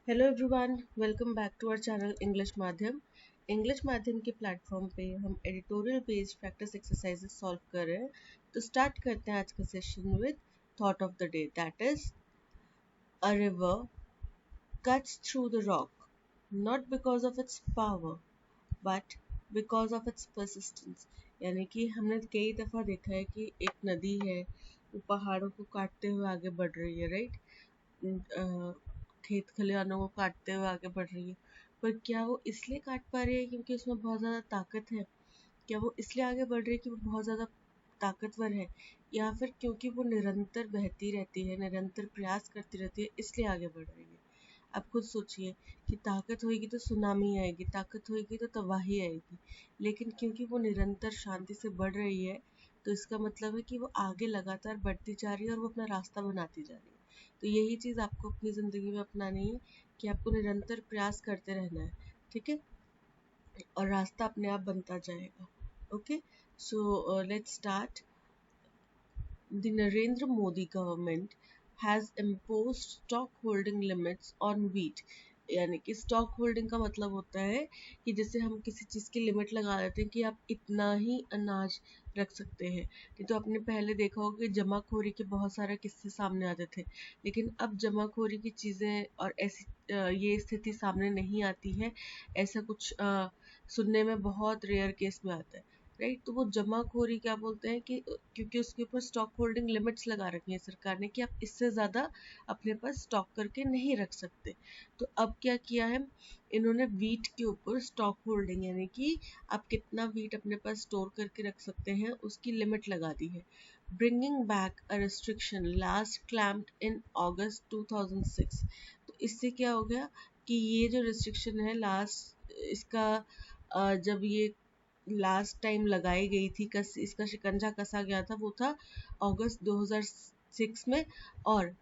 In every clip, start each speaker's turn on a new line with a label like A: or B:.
A: Hello everyone, welcome back to our channel English Madhyam. English Madhyam के platform पे हम editorial based practice exercises solve कर रहे हैं। तो स्टार्ट करते हैं आज का session with thought of the day, that is a river cuts through the rock, not because of its power, but because of its persistence। यानी कि हमने कई दफ़ा देखा है कि एक नदी है, वो पहाड़ों को काटते हुए आगे बढ़ रही है, राइट। खेत खलिहानों को काटते हुए आगे बढ़ रही है, पर क्या वो इसलिए काट पा रही है क्योंकि उसमें बहुत ज़्यादा ताकत है? क्या वो इसलिए आगे बढ़ रही है कि वो बहुत ज़्यादा ताकतवर है, या फिर क्योंकि वो निरंतर बहती रहती है, निरंतर प्रयास करती रहती है, इसलिए आगे बढ़ रही है? आप खुद सोचिए कि ताकत होगी तो सुनामी आएगी, ताकत होगी तो तबाही आएगी, लेकिन क्योंकि वो निरंतर शांति से बढ़ रही है, तो इसका मतलब है कि वो आगे लगातार बढ़ती जा रही है और वो अपना रास्ता बनाती जा रही है। तो यही चीज़ आपको अपनी ज़िंदगी में अपनानी है कि आपको निरंतर प्रयास करते रहना है, ठीक है, और रास्ता अपने आप बनता जाएगा। Okay, so let's start. The Narendra Modi government has imposed stock holding limits on wheat। यानी कि स्टॉक होल्डिंग का मतलब होता है कि जैसे हम किसी चीज़ की लिमिट लगा देते हैं कि आप इतना ही अनाज रख सकते हैं। नहीं तो आपने पहले देखा होगा कि जमाखोरी के बहुत सारे किस्से सामने आते थे, लेकिन अब जमाखोरी की चीज़ें और ऐसी ये स्थिति सामने नहीं आती है। ऐसा कुछ सुनने में बहुत रेयर केस में आता है, राइट। तो वो जमाखोरी क्या बोलते हैं कि क्योंकि उसके ऊपर स्टॉक होल्डिंग लिमिट्स लगा रखी है सरकार ने कि आप इससे ज़्यादा अपने पास स्टॉक करके नहीं रख सकते। तो अब क्या किया है इन्होंने, वीट के ऊपर स्टॉक होल्डिंग यानी कि आप कितना वीट अपने पास स्टोर करके रख सकते हैं उसकी लिमिट लगा दी है। Bringing back a restriction last clamped in August 2006। तो इससे क्या हो गया कि ये जो रिस्ट्रिक्शन है लास्ट इसका जब ये लास्ट टाइम लगाई गई थी, इसका शिकंजा कसा गया था, वो था अगस्त 2006 में, और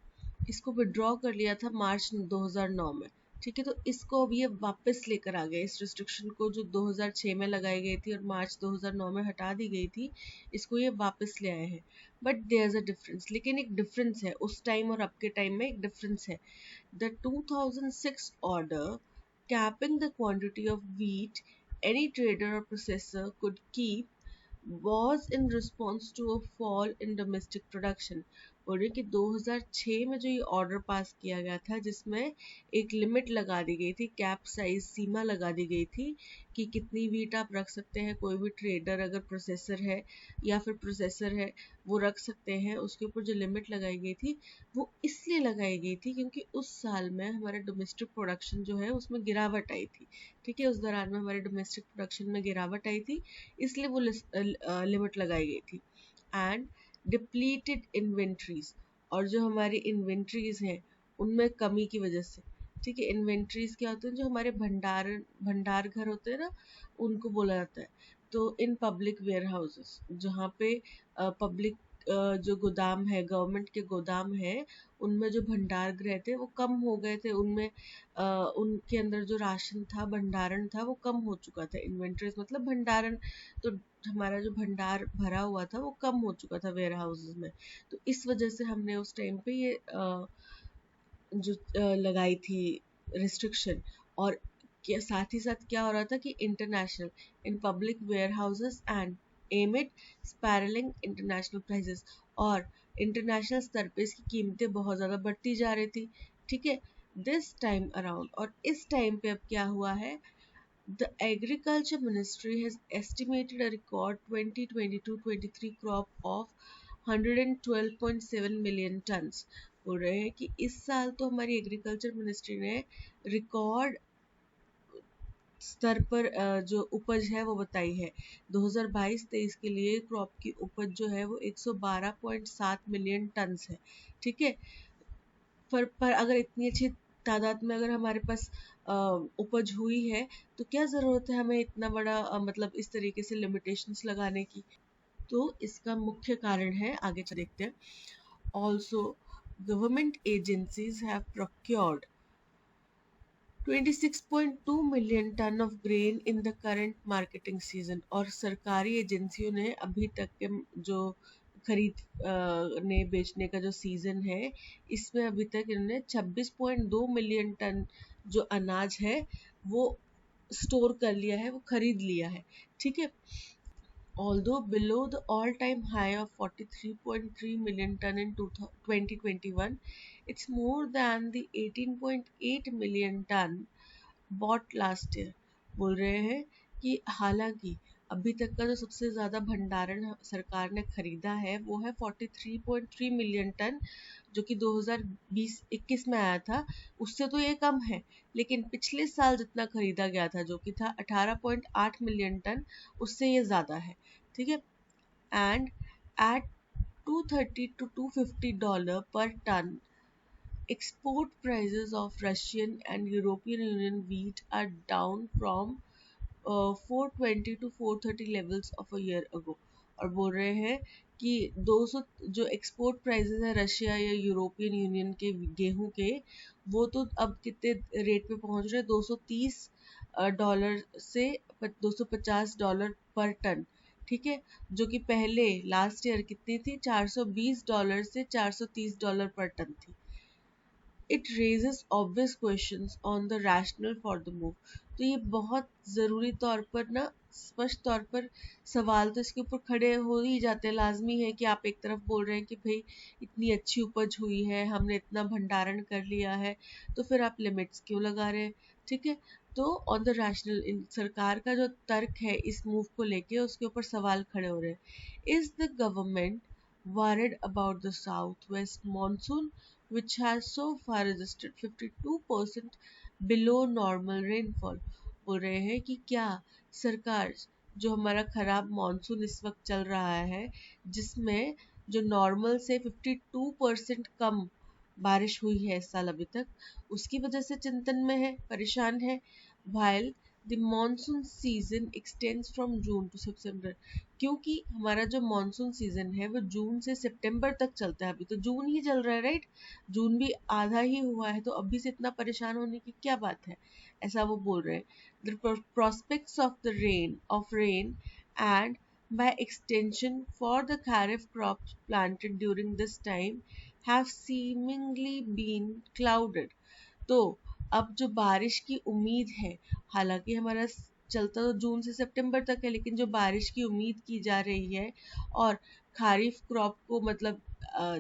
A: इसको विड्रॉ कर लिया था मार्च 2009 में। ठीक है, तो इसको अब ये वापस लेकर आ गए, इस रिस्ट्रिक्शन को जो 2006 में लगाई गई थी और मार्च 2009 में हटा दी गई थी, इसको ये वापस ले आए हैं। But there is a difference, लेकिन एक डिफरेंस है, उस टाइम और अब के टाइम में एक डिफरेंस है। The 2006 order capping the quantity of wheat any trader or processor could keep was in response to a fall in domestic production। बोल रहे कि 2006 में जो ये ऑर्डर पास किया गया था जिसमें एक लिमिट लगा दी गई थी, कैप साइज सीमा लगा दी गई थी कि कितनी वीट आप रख सकते हैं, कोई भी ट्रेडर अगर प्रोसेसर है या फिर प्रोसेसर है वो रख सकते हैं, उसके ऊपर जो लिमिट लगाई गई थी वो इसलिए लगाई गई थी क्योंकि उस साल में हमारा डोमेस्टिक प्रोडक्शन जो है उसमें गिरावट आई थी। ठीक है, उस दौरान में हमारे डोमेस्टिक प्रोडक्शन में गिरावट आई थी, इसलिए वो लिमिट लगाई गई थी। एंड डिप्लीटेड इन्वेंट्रीज, और जो हमारी इन्वेंट्रीज हैं उनमें कमी की वजह से। ठीक है, इन्वेंट्रीज क्या होते हैं, जो हमारे भंडार घर होते हैं ना, उनको बोला जाता है। तो इन पब्लिक वेयर हाउसेस जहाँ पे पब्लिक जो गोदाम है, गवर्नमेंट के गोदाम है, उनमें जो भंडार गृह थे वो कम हो गए थे, उनमें उनके अंदर जो राशन था, भंडारण था, वो कम हो चुका था। इन्वेंट्रीज मतलब भंडारण, तो हमारा जो भंडार भरा हुआ था वो कम हो चुका था वेयर हाउसेज में। तो इस वजह से हमने उस टाइम पे ये जो लगाई थी रिस्ट्रिक्शन। और साथ ही साथ क्या हो रहा था कि international in public warehouses and amid spiralling international prices, और इंटरनेशनल स्तर पे इसकी कीमतें बहुत ज़्यादा बढ़ती जा रही थी। ठीक है, दिस टाइम अराउंड, और इस टाइम पे अब क्या हुआ है, the Agriculture Ministry has estimated a record 2022-23 crop of 112.7 million tons। बोल रहे हैं कि इस साल तो हमारी एग्रीकल्चर मिनिस्ट्री ने रिकॉर्ड स्तर पर जो उपज है वो बताई है। 2022-23 के लिए क्रॉप की उपज जो है वो 112.7 मिलियन टन है। ठीक है, पर अगर इतनी अच्छी तादाद में अगर हमारे पास उपज हुई है, तो क्या ज़रूरत है हमें इतना बड़ा मतलब इस तरीके से लिमिटेशंस लगाने की। तो इसका मुख्य कारण है, आगे चल देखते हैं। Also government agencies have procured 26.2 million tonne of grain in the current marketing season. और सरकारी एजेंसियों ने अभी तक के जो खरीद ने बेचने का जो सीज़न है, इसमें अभी तक इन्होंने 26.2 मिलियन टन जो अनाज है वो स्टोर कर लिया है, वो खरीद लिया है, ठीक है। Although below the all-time high of 43.3 million ton in 2021, it's more than the 18.8 million ton bought last year। बोल रहे हैं कि हालांकि अभी तक का जो सबसे ज़्यादा भंडारण सरकार ने खरीदा है वो है 43.3 मिलियन टन, जो कि 2020-21 में आया था। उससे तो ये कम है, लेकिन पिछले साल जितना खरीदा गया था जो कि था 18.8 मिलियन टन, उससे ये ज़्यादा है, ठीक है। And at 230 to $250 per ton, export prices of Russian and European Union wheat are down from 420 to 430 levels of a year ago। और बोल रहे हैं कि 200 जो एक्सपोर्ट प्राइसेस है रशिया या यूरोपियन यूनियन के गेहूं के, वो तो अब कितने रेट पे पहुंच रहे हैं, $230 से $250 पर टन, ठीक है। जो कि पहले लास्ट ईयर कितनी थी, $420 से $430 पर टन थी। It raises obvious questions on the rational for the move. तो ये बहुत ज़रूरी तौर पर ना, स्पष्ट तौर पर सवाल तो इसके ऊपर खड़े हो ही जाते हैं। लाजमी है कि आप एक तरफ बोल रहे हैं कि भाई इतनी अच्छी उपज हुई है, हमने इतना भंडारण कर लिया है, तो फिर आप लिमिट्स क्यों लगा रहे हैं, ठीक है। तो ऑन द रैशनल सरकार का जो तर्क है इस मूव को लेके, उसके ऊपर सवाल खड़े हो रहे हैं। Is the government worried about the southwest monsoon, which has so far registered 52% below normal rainfall। बोल रहे हैं कि क्या सरकार, जो हमारा खराब मॉनसून इस वक्त चल रहा है, जिसमें जो नॉर्मल से 52% कम बारिश हुई है इस साल अभी तक, उसकी वजह से चिंतन में है, परेशान है। while the monsoon season extends from June to September, क्योंकि हमारा जो मॉनसून सीजन है वो जून से सितंबर तक चलता है। अभी तो जून ही चल रहा है, राइट, जून भी आधा ही हुआ है, तो अभी से इतना परेशान होने की क्या बात है, ऐसा वो बोल रहे हैं। The prospects of the rain and by extension for the kharif crops planted during this time have seemingly been clouded। तो अब जो बारिश की उम्मीद है, हालांकि हमारा चलता तो जून से सितंबर तक है, लेकिन जो बारिश की उम्मीद की जा रही है और खारिफ क्रॉप को मतलब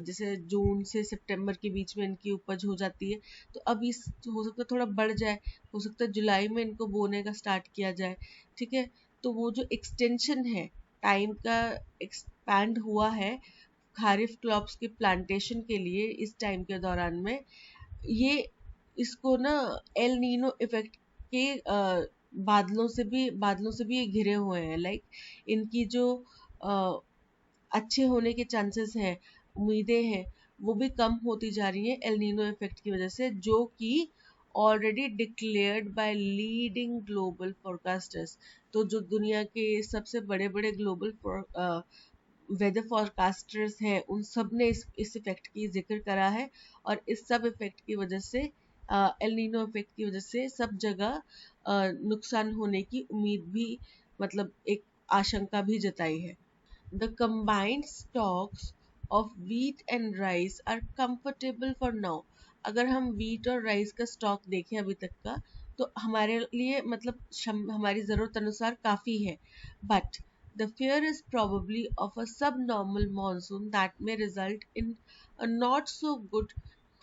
A: जैसे जून से सितंबर के बीच में इनकी उपज हो जाती है, तो अब इस हो सकता है थोड़ा बढ़ जाए, हो सकता है जुलाई में इनको बोने का स्टार्ट किया जाए, ठीक है। तो वो जो एक्सटेंशन है, टाइम का एक्सपैंड हुआ है खारिफ क्रॉप्स के प्लांटेशन के लिए इस टाइम के दौरान में, ये इसको ना एल नीनो इफेक्ट के बादलों से भी ये घिरे हुए हैं। लाइक इनकी जो अच्छे होने के चांसेस हैं, उम्मीदें हैं, वो भी कम होती जा रही हैं एल नीनो इफेक्ट की वजह से, जो कि already declared by leading global forecasters. तो जो दुनिया के सबसे बड़े बड़े ग्लोबल वेदर फोरकास्टर्स हैं, उन सब ने इस इफेक्ट की जिक्र करा है। और इस सब इफेक्ट की वजह से, एल नीनो इफेक्ट की वजह से सब जगह नुकसान होने की उम्मीद भी, मतलब एक आशंका भी जताई है। The combined stocks of wheat and rice are comfortable for now। अगर हम wheat और rice का स्टॉक देखें अभी तक का, तो हमारे लिए मतलब हमारी ज़रूरत अनुसार काफ़ी है। But the fear is probably of a subnormal monsoon that may result in a not so good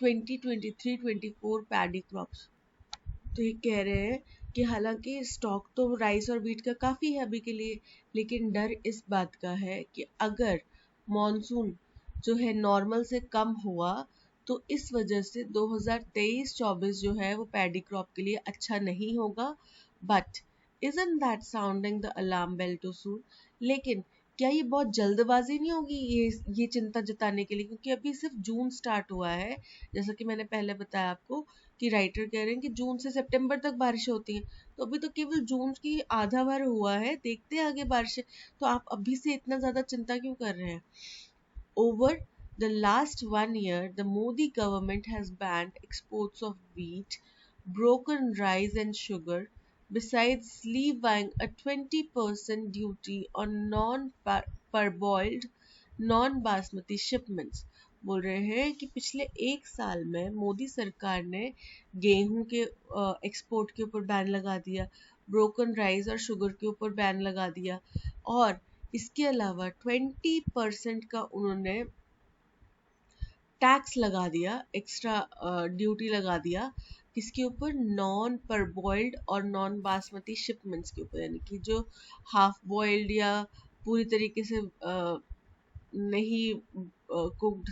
A: 2023-24 paddy crops। तो ये कह रहे हैं कि हालांकि स्टॉक तो राइस और व्हीट का काफ़ी है अभी के लिए, लेकिन डर इस बात का है कि अगर मॉनसून जो है नॉर्मल से कम हुआ, तो इस वजह से 2023-24 जो है वो पैडी क्रॉप के लिए अच्छा नहीं होगा। But isn't that sounding the alarm bell too soon? लेकिन क्या ये बहुत जल्दबाजी नहीं होगी ये चिंता जताने के लिए, क्योंकि अभी सिर्फ जून स्टार्ट हुआ है। जैसा कि मैंने पहले बताया आपको कि राइटर कह रहे हैं कि जून से सितंबर तक बारिश होती है, तो अभी तो केवल जून की आधा भर हुआ है, देखते हैं आगे बारिशें। तो आप अभी से इतना ज़्यादा चिंता क्यों कर रहे हैं? Over the last 1 year, the Modi government has banned exports of wheat, broken rice and sugar, besides levying a 20% duty on non-parboiled, non-basmati shipments। बोल रहे हैं कि पिछले 1 साल में मोदी सरकार ने गेहूं के एक्सपोर्ट के ऊपर बैन लगा दिया, ब्रोकन राइस और शुगर के ऊपर बैन लगा दिया, और इसके अलावा 20% का उन्होंने टैक्स लगा दिया, एक्स्ट्रा ड्यूटी लगा दिया किसके ऊपर, नॉन पर बॉइल्ड और नॉन बासमती शिपमेंट्स के ऊपर, यानी कि जो हाफ बॉइल्ड या पूरी तरीके से नहीं कुक्ड,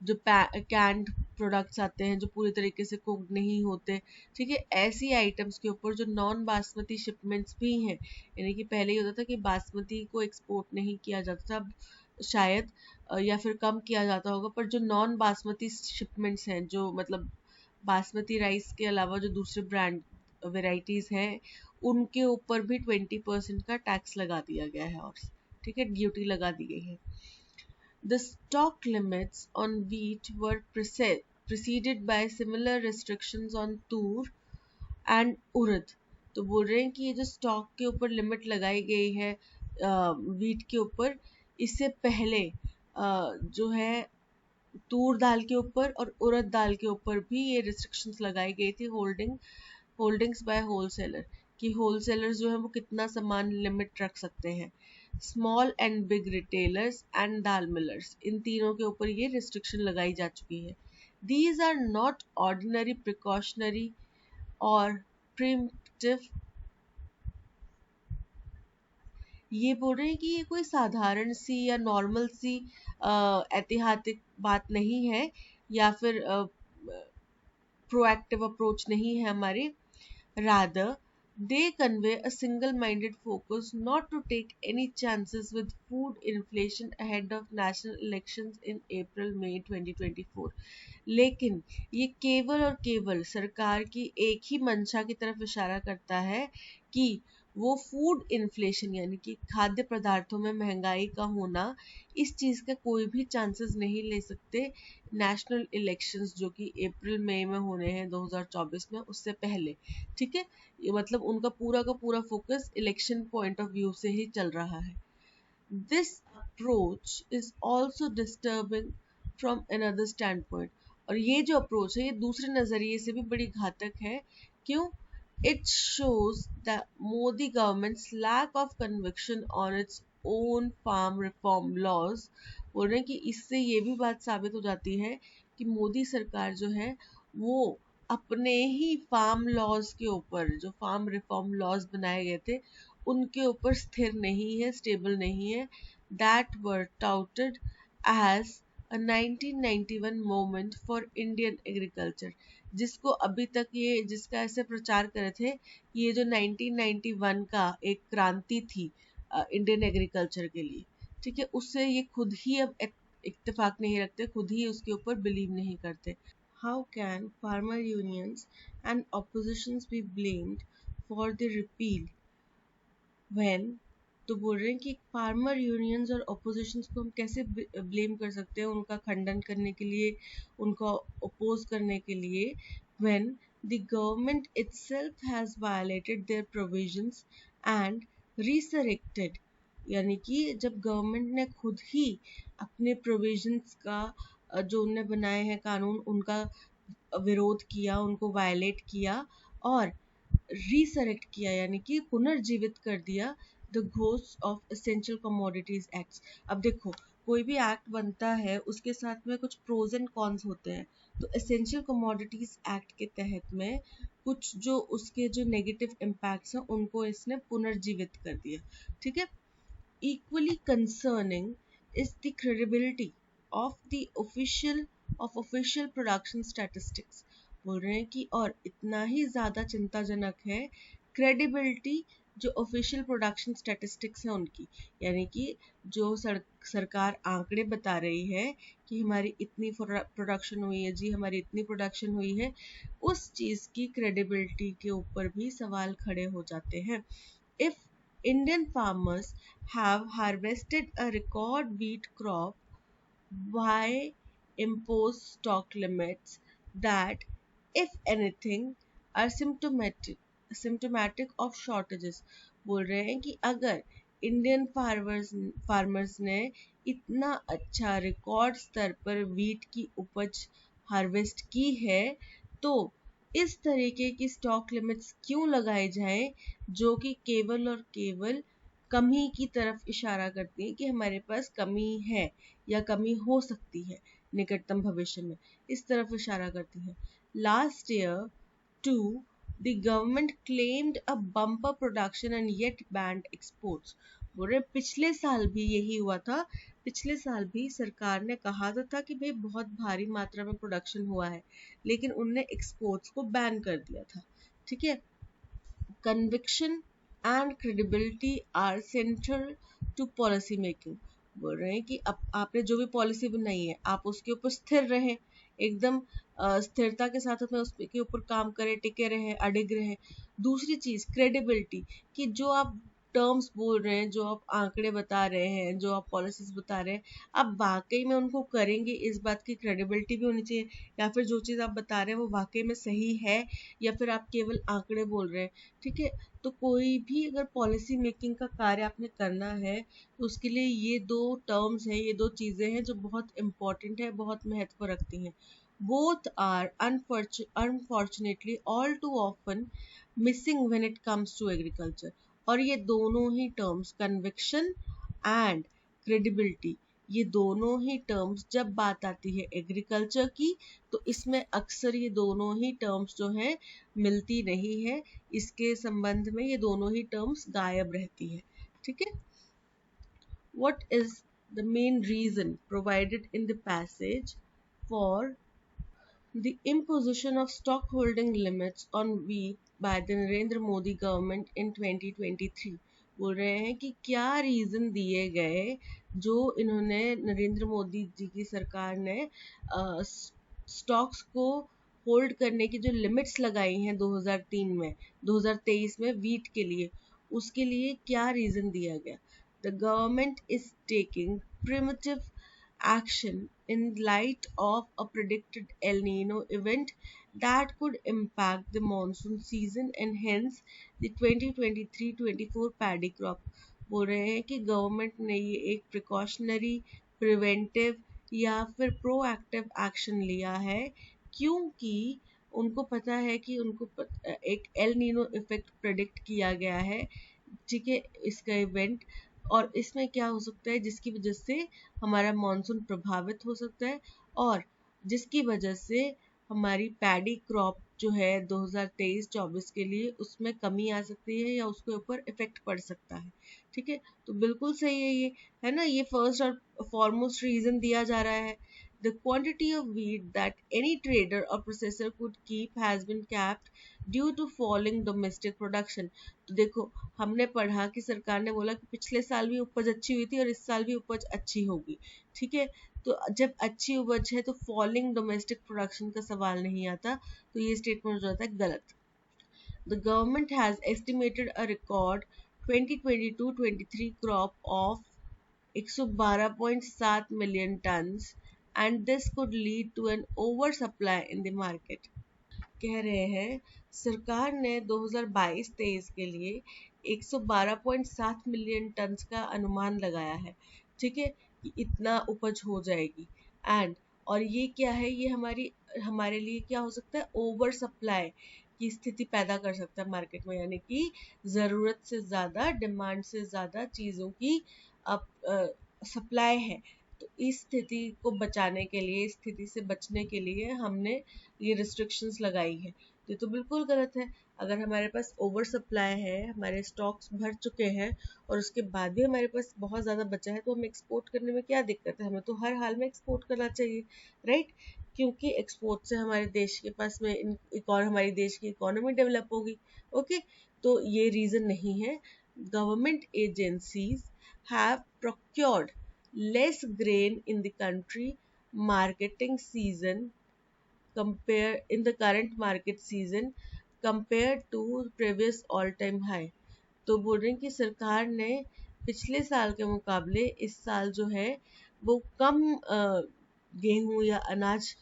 A: जो कैंड प्रोडक्ट्स आते हैं जो पूरी तरीके से कुक्ड नहीं होते, ठीक है, ऐसी आइटम्स के ऊपर जो नॉन बासमती शिपमेंट्स भी हैं, यानी कि पहले ये होता था कि बासमती को एक्सपोर्ट नहीं किया जाता था, शायद या फिर कम किया जाता होगा, पर जो नॉन बासमती शिपमेंट्स हैं, जो मतलब बासमती राइस के अलावा जो दूसरे ब्रांड वेराइटीज हैं, उनके ऊपर भी 20% का टैक्स लगा दिया गया है, और ठीक है, ड्यूटी लगा दी गई है। The stock limits on wheat were preceded by similar restrictions on tur and urd। तो बोल रहे हैं कि ये जो स्टॉक के ऊपर लिमिट लगाई गई है वीट के ऊपर, इससे पहले जो है तूर दाल के ऊपर और उड़द दाल के ऊपर भी ये रिस्ट्रिक्शंस लगाई गई थी, होल्डिंग्स बाय होलसेलर, कि होलसेलर्स जो है वो कितना सामान लिमिट रख सकते हैं। Small and big retailers and dal millers, इन तीनों के ऊपर ये रिस्ट्रिक्शन लगाई जा चुकी है। These are not ordinary precautionary और प्रिम्पटिव। ये बोल रहे हैं कि ये कोई साधारण सी या नॉर्मल सी ऐतिहासिक बात नहीं है, या फिर प्रोएक्टिव अप्रोच नहीं है हमारी। Rather, they convey a single-minded focus not to take any chances with food inflation ahead of national elections in April-May 2024। लेकिन ये केवल और केवल सरकार की एक ही मंशा की तरफ इशारा करता है कि वो फूड इन्फ्लेशन, यानी कि खाद्य पदार्थों में महंगाई का होना, इस चीज़ का कोई भी चांसेस नहीं ले सकते नेशनल इलेक्शंस जो कि अप्रैल मई में होने हैं 2024 में, उससे पहले, ठीक है। ये मतलब उनका पूरा का पूरा focus election point of view से ही चल रहा है। This approach is also disturbing from another stand point. और ये जो अप्रोच है ये दूसरे नज़रिए से भी बड़ी घातक है। क्यों? It shows the Modi government's lack of conviction on its own farm reform laws। बोल रहे हैं कि इससे ये भी बात साबित हो जाती है कि मोदी सरकार जो है वो अपने ही फार्म लॉज के ऊपर, जो फार्म रिफॉर्म लॉज बनाए गए थे, उनके ऊपर स्थिर नहीं है, स्टेबल नहीं है। That were touted as a 1991 moment for Indian agriculture, जिसको अभी तक ये जिसका ऐसे प्रचार करे थे, ये जो 1991 का एक क्रांति थी इंडियन एग्रीकल्चर के लिए, ठीक है, उससे ये खुद ही अब इत्तेफाक नहीं रखते, खुद ही उसके ऊपर बिलीव नहीं करते। How can farmer unions and opposition's be blamed for the repeal when. तो बोल रहे हैं कि फार्मर यूनियंस और ऑपोजिशंस को हम कैसे ब्लेम कर सकते हैं उनका खंडन करने के लिए, उनको अपोज करने के लिए, when the government itself has violated their provisions and resurrected, यानी कि जब गवर्नमेंट ने खुद ही अपने प्रोविजंस का जो उनने बनाए हैं कानून, उनका विरोध किया, उनको वायलेट किया, और रिसरेक्ट किया, यानी कि पुनर्जीवित कर दिया the ghost of essential commodities act. अब देखो, कोई भी एक्ट बनता है उसके साथ में कुछ प्रोज एंड कॉन्स होते हैं, तो एसेंशियल कमोडिटीज एक्ट के तहत में कुछ जो उसके जो नेगेटिव इम्पैक्ट्स हैं उनको इसने पुनर्जीवित कर दिया, ठीक है। Equally concerning is the credibility of the official production statistics। बोल रहे हैं कि और इतना ही ज़्यादा चिंताजनक है क्रेडिबिलिटी जो ऑफिशियल प्रोडक्शन स्टैटिस्टिक्स है उनकी, यानी कि जो सरकार आंकड़े बता रही है कि हमारी इतनी प्रोडक्शन हुई है जी, हमारी इतनी प्रोडक्शन हुई है, उस चीज़ की क्रेडिबिलिटी के ऊपर भी सवाल खड़े हो जाते हैं। If Indian farmers have harvested a record wheat crop, why impose stock limits that, if anything, are symptomatic of shortages? बोल रहे हैं कि अगर इंडियन फार्मर्स ने इतना अच्छा रिकॉर्ड स्तर पर वीट की उपज हार्वेस्ट की है, तो इस तरीके की स्टॉक लिमिट्स क्यों लगाए जाएं जो कि केवल और केवल कमी की तरफ इशारा करती है कि हमारे पास कमी है या कमी हो सकती है निकटतम भविष्य में, इस तरफ इशारा करती है। Last year to the government claimed a bumper production and yet banned exports। बोल रहे पिछले साल भी यही हुआ था, पिछले साल भी सरकार ने कहा था कि भाई बहुत भारी मात्रा में प्रोडक्शन हुआ है, लेकिन उनने एक्सपोर्ट्स को बैन कर दिया था। ठीक है। Conviction and credibility are central to policy making. बोल रहे हैं कि अब आपने जो भी पॉलिसी बनाई है आप उसके ऊपर स्थिर रहें, एकदम स्थिरता के साथ में उसके ऊपर काम करें, टिके रहें, अडिग रहें। दूसरी चीज क्रेडिबिलिटी, कि जो आप टर्म्स बोल रहे हैं, जो आप आंकड़े बता रहे हैं, जो आप पॉलिसीज बता रहे हैं, आप वाकई में उनको करेंगे, इस बात की क्रेडिबिलिटी भी होनी चाहिए, या फिर जो चीज़ आप बता रहे हैं वो वाकई में सही है या फिर आप केवल आंकड़े बोल रहे हैं। ठीक है। तो कोई भी अगर पॉलिसी मेकिंग का कार्य आपने करना है तो उसके लिए ये दो टर्म्स हैं, ये दो चीज़ें हैं जो बहुत इंपॉर्टेंट है, बहुत महत्व रखती हैं। Both are unfortunately all too often missing when it comes to agriculture। और ये दोनों ही टर्म्स conviction and credibility, ये दोनों ही टर्म्स जब बात आती है एग्रीकल्चर की तो इसमें अक्सर ये दोनों ही टर्म्स जो हैं मिलती नहीं है, इसके संबंध में ये दोनों ही टर्म्स गायब रहती है। ठीक है। What is the main reason provided in the passage for the imposition of stockholding limits on wheat by the Narendra Modi government in 2023। बोल रहे हैं कि क्या रीजन दिए गए जो इन्होंने नरेंद्र मोदी जी की सरकार ने स्टॉक्स को होल्ड करने की जो लिमिट्स लगाई हैं 2003 में 2023 में वीट के लिए, उसके लिए क्या रीजन दिया गया। The government is taking primitive action in light of a predicted El Nino event that could impact the monsoon season and hence the 2023-24 paddy crop। बोल रहे हैं कि गवर्नमेंट ने ये एक प्रिकॉशनरी, प्रिवेंटिव या फिर प्रोएक्टिव एक्शन लिया है, क्योंकि उनको पता है कि एक एल नीनो इफेक्ट प्रेडिक्ट किया गया है। ठीक है। इसका इवेंट, और इसमें क्या हो सकता है जिसकी वजह से हमारा मॉनसून प्रभावित हो सकता है और जिसकी वजह से हमारी पैडी क्रॉप जो है 2023-24 के लिए उसमें कमी आ सकती है या उसके ऊपर इफेक्ट पड़ सकता है। ठीक है। तो बिल्कुल सही है ये, है ना, ये फर्स्ट और फॉरमोस्ट रीजन दिया जा रहा है। The quantity of wheat that any trader or processor could keep has been capped due to falling domestic production। तो देखो, हमने पढ़ा कि सरकार ने बोला कि पिछले साल भी उपज अच्छी हुई थी और इस साल भी उपज अच्छी होगी। ठीक है। तो जब अच्छी उपज है तो फॉलिंग डोमेस्टिक प्रोडक्शन का सवाल नहीं आता, तो ये स्टेटमेंट जो होता है गलत। The government has estimated a record 2022-23 crop of 112.7 million tons and this could lead to an oversupply in the market। कह रहे हैं सरकार ने 2022-23 के लिए 112.7 मिलियन टन का अनुमान लगाया है। ठीक है, कि इतना उपज हो जाएगी। एंड और ये क्या है, ये हमारे लिए क्या हो सकता है, ओवर सप्लाई की स्थिति पैदा कर सकता है मार्केट में, यानी कि ज़रूरत से ज़्यादा, डिमांड से ज़्यादा चीज़ों की अब सप्लाई है। तो इस स्थिति को बचाने के लिए, इस स्थिति से बचने के लिए हमने ये रिस्ट्रिक्शंस लगाई है। ये तो बिल्कुल गलत है। अगर हमारे पास ओवर सप्लाई है, हमारे स्टॉक्स भर चुके हैं और उसके बाद भी हमारे पास बहुत ज़्यादा बचा है, तो हम एक्सपोर्ट करने में क्या दिक्कत है, हमें तो हर हाल में एक्सपोर्ट करना चाहिए, राइट। क्योंकि एक्सपोर्ट से हमारे देश के पास में हमारी देश की इकोनॉमी डेवलप होगी। ओके, तो ये रीज़न नहीं है। Government agencies have procured less grain in the country marketing season in the current market season compared to previous all time high। तो बोल रहे हैं कि सरकार ने पिछले साल के मुकाबले इस साल जो है वो कम गेहूं या अनाज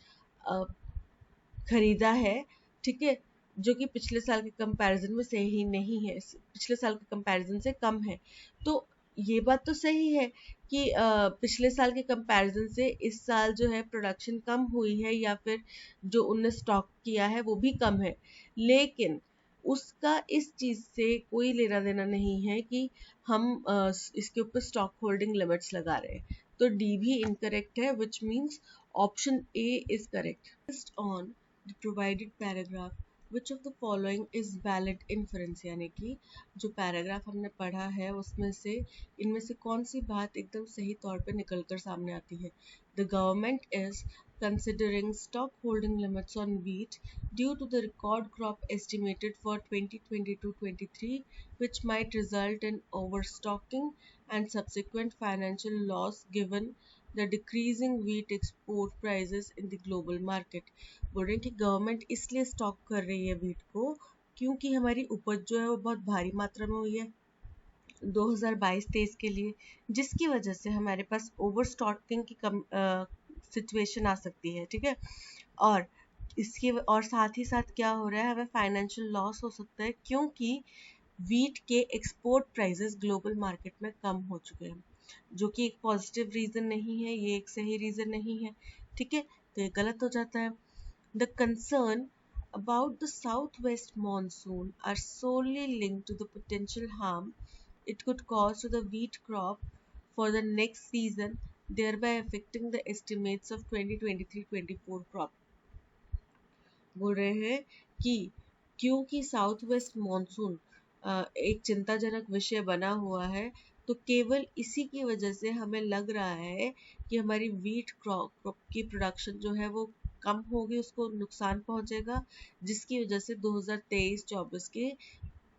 A: खरीदा है। ठीक है, जो कि पिछले साल के कंपैरिजन में सही नहीं है, पिछले साल के कंपैरिजन से कम है। तो ये बात तो सही है कि पिछले साल के कंपैरिजन से इस साल जो है प्रोडक्शन कम हुई है या फिर जो उनने स्टॉक किया है वो भी कम है, लेकिन उसका इस चीज़ से कोई लेना देना नहीं है कि हम इसके ऊपर स्टॉक होल्डिंग लिमिट्स लगा रहे हैं। तो डी भी इनकरेक्ट है, which means option A is correct. Based on the provided paragraph which of the following is valid inference, यानी कि जो पैराग्राफ हमने पढ़ा है उसमें से इनमें से कौन सी बात एकदम सही तौर पे निकल कर सामने आती है। The government is considering stock holding limits on wheat due to the record crop estimated for 2022-23, which might result in overstocking and subsequent financial loss given the decreasing wheat export prices in the global market। बोल रहे हैं कि government इसलिए stock कर रही है wheat को क्योंकि हमारी उपज जो है वो बहुत भारी मात्रा में हुई है 2022-23 के लिए, जिसकी वजह से हमारे पास ओवर स्टॉकिंग की सिचुएशन आ सकती है। ठीक है, और इसके और साथ ही साथ क्या हो रहा है, हमें फाइनेंशियल लॉस हो सकता है क्योंकि वीट के एक्सपोर्ट प्राइसेस ग्लोबल मार्केट में कम हो चुके हैं, जो कि एक पॉजिटिव रीज़न नहीं है, ये एक सही रीज़न नहीं है। ठीक है, तो ये गलत हो जाता है। The concern about the southwest monsoon are solely linked to the potential harm it could cause to the wheat crop for the next season, thereby affecting the estimates of 2023-24 crop। बोल रहे हैं कि क्योंकि साउथ वेस्ट मानसून एक चिंताजनक विषय बना हुआ है, तो केवल इसी की वजह से हमें लग रहा है कि हमारी वीट क्रॉप की प्रोडक्शन जो है वो कम होगी, उसको नुकसान पहुंचेगा, जिसकी वजह से 2023-24 के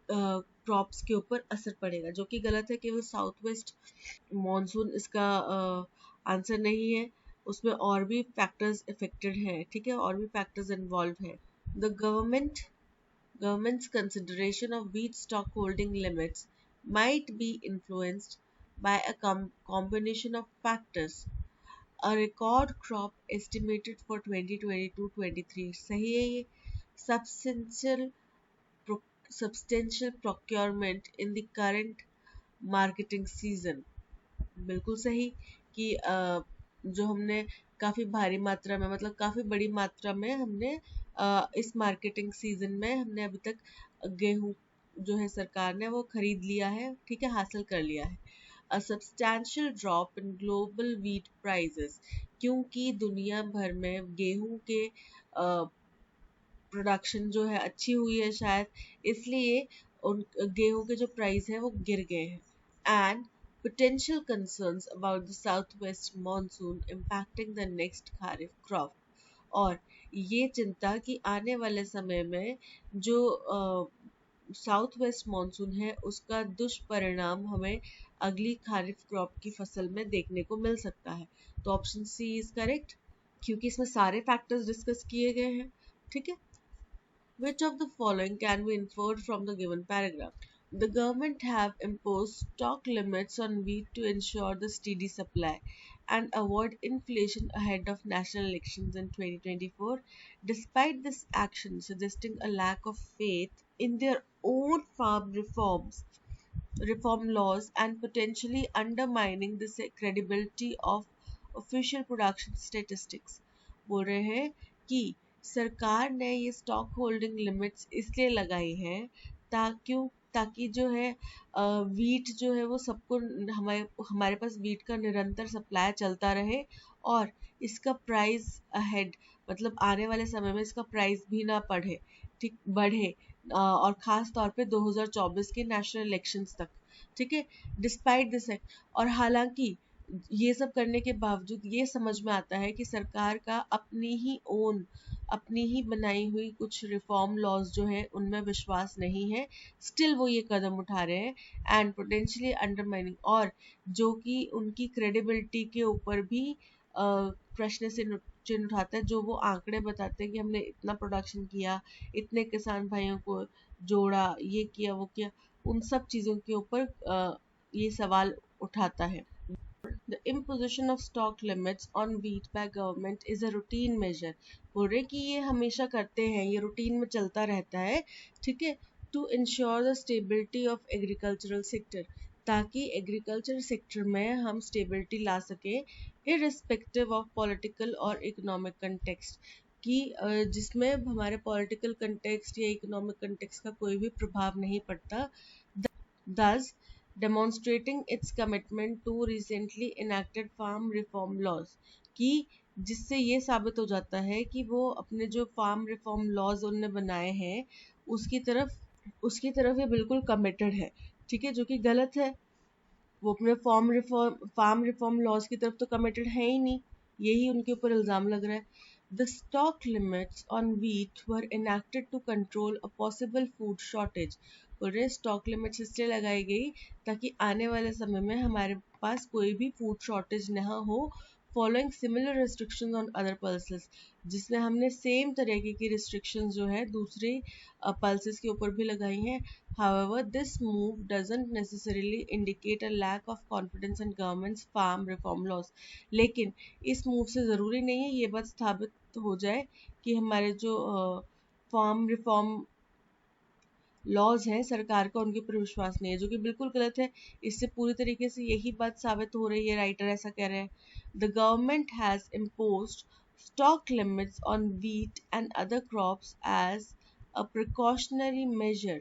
A: क्रॉप्स के ऊपर असर पड़ेगा, जो कि गलत है। केवल साउथ वेस्ट मॉनसून इसका आंसर नहीं है, उसमें और भी फैक्टर्स इफेक्टेड हैं। ठीक है, और भी फैक्टर्स इन्वॉल्व है। The government's consideration of wheat stock holding limits might be influenced by a combination of factors. A record crop estimated for 2022-23 सही है ये। Substantial procurement in the current marketing season, बिल्कुल सही कि जो हमने काफ़ी भारी मात्रा में, मतलब काफ़ी बड़ी मात्रा में हमने इस मार्केटिंग सीजन में हमने अभी तक गेहूं जो है सरकार ने वो खरीद लिया है। ठीक है, हासिल कर लिया है। A substantial drop in global wheat prices, क्योंकि दुनिया भर में गेहूं के प्रोडक्शन जो है अच्छी हुई है शायद, इसलिए उन गेहूं के जो प्राइस है वो गिर गए हैं। And potential concerns about the southwest monsoon impacting the next kharif crop, और ये चिंता कि आने वाले समय में जो साउथ वेस्ट मानसून है उसका दुष्परिणाम हमें अगली खारिफ क्रॉप की फसल में देखने को मिल सकता है। तो ऑप्शन सी इज करेक्ट, क्योंकि इसमें सारे फैक्टर्स डिस्कस किए गए हैं। ठीक है, which of the following can be inferred from the given paragraph? The government have imposed stock limits on wheat to ensure the steady supply and avoid inflation ahead of national elections in 2024, despite this action suggesting a lack of faith in their own reform laws and potentially undermining the credibility of official production statistics। बोल रहे हैं कि सरकार ने ये stock holding limits इसलिए लगाई हैं ताकि जो है वीट जो है वो सबको हमारे पास वीट का निरंतर सप्लाई चलता रहे और इसका प्राइस अहेड, मतलब आने वाले समय में इसका प्राइस भी ना बढ़े और ख़ास तौर पे 2024 के नेशनल इलेक्शंस तक। ठीक है, डिस्पाइट दिस एक्ट, और हालांकि ये सब करने के बावजूद ये समझ में आता है कि सरकार का अपनी ही बनाई हुई कुछ रिफॉर्म लॉज जो है उनमें विश्वास नहीं है, स्टिल वो ये कदम उठा रहे हैं एंड पोटेंशियली अंडरमाइनिंग, और जो कि उनकी क्रेडिबिलिटी के ऊपर भी प्रश्न से चिन्ह उठाता है। जो वो आंकड़े बताते हैं कि हमने इतना प्रोडक्शन किया, इतने किसान भाइयों को जोड़ा, ये किया वो किया, उन सब चीज़ों के ऊपर ये सवाल उठाता है। The imposition of stock limits on wheat by government is a routine measure। बोल रहे कि ये हमेशा करते हैं, ये रूटीन में चलता रहता है। ठीक है, to ensure the stability of agricultural sector, ताकि एग्रीकल्चर सेक्टर में हम स्टेबिलिटी ला सके इररिस्पेक्टिव ऑफ पॉलिटिकल और इकोनॉमिक कंटेक्स्ट कि जिसमें हमारे पॉलिटिकल कंटेक्स्ट या इकोनॉमिक कंटेक्स्ट का कोई भी प्रभाव नहीं पड़ता, thus demonstrating its commitment to recently enacted farm reform laws कि जिससे ये साबित हो जाता है कि वो अपने जो फार्म रिफॉर्म लॉज उनने बनाए हैं उसकी तरफ ये बिल्कुल कमिटेड है, ठीक है, जो कि गलत है। वो अपने फार्म रिफॉर्म लॉज की तरफ तो कमिटेड है ही नहीं, यही उनके ऊपर इल्ज़ाम लग रहा है। The stock limits on wheat were enacted to control a possible food shortage. बोल रहे स्टॉक लिमिट्स इसलिए लगाई गई ताकि आने वाले समय में हमारे पास कोई भी फूड शॉर्टेज ना हो, following similar restrictions on other pulses, जिसमें हमने सेम तरीके की रिस्ट्रिक्शंस जो है दूसरे पल्सेस के ऊपर भी लगाई हैं। However, this move doesn't necessarily indicate a lack of confidence in government's farm reform laws. लेकिन इस मूव से ज़रूरी नहीं है ये बात स्थापित हो जाए कि हमारे जो फार्म रिफॉर्म लॉज हैं सरकार का उनके ऊपर विश्वास नहीं है, जो कि बिल्कुल गलत है। इससे पूरी तरीके से यही बात साबित हो रही है, राइटर ऐसा कह रहे हैं। The government has imposed stock limits on wheat and other crops as a precautionary measure.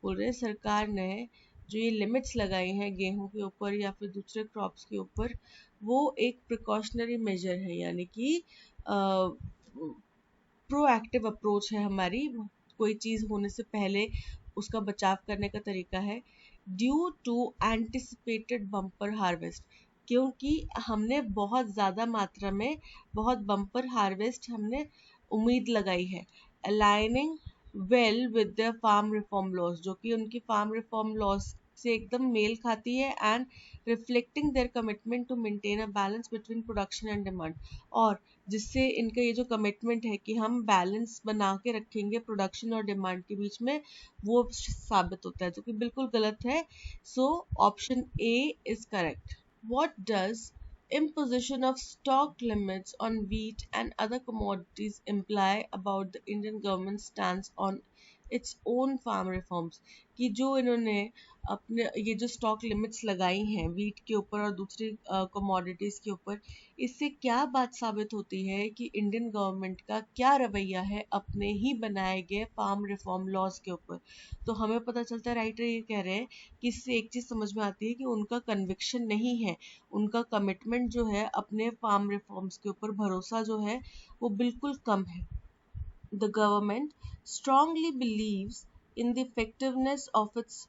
A: बोल रहे सरकार ने जो ये लिमिट्स लगाई हैं गेहूं के ऊपर या फिर दूसरे क्रॉप्स के ऊपर, वो एक प्रिकॉशनरी मेजर है, यानी कि प्रोएक्टिव अप्रोच है हमारी, कोई चीज़ होने से पहले उसका बचाव करने का तरीका है। Due to anticipated bumper harvest, क्योंकि हमने बहुत ज़्यादा मात्रा में बहुत बम्पर हार्वेस्ट हमने उम्मीद लगाई है। Aligning well with the farm reform laws, जो कि उनकी फार्म रिफॉर्म लॉज से एकदम मेल खाती है, and reflecting their commitment to maintain a balance between production and demand, और जिससे इनका ये जो कमिटमेंट है कि हम बैलेंस बना के रखेंगे प्रोडक्शन और डिमांड के बीच में, वो साबित होता है, जो कि बिल्कुल गलत है। So option A is correct. What does imposition of stock limits on wheat and other commodities imply about the Indian government's stance on its own farm reforms? कि जो इन्होंने अपने ये जो स्टॉक लिमिट्स लगाई हैं वीट के ऊपर और दूसरी कमोडिटीज के ऊपर, इससे क्या बात साबित होती है कि इंडियन गवर्नमेंट का क्या रवैया है अपने ही बनाए गए फार्म रिफॉर्म लॉज के ऊपर। तो हमें पता चलता है, राइटर ये कह रहे हैं कि इससे एक चीज़ समझ में आती है कि उनका कन्विक्शन नहीं है, उनका कमिटमेंट जो है अपने फार्म रिफॉर्म्स के ऊपर भरोसा जो है वो बिल्कुल कम है। The government strongly believes in the effectiveness of its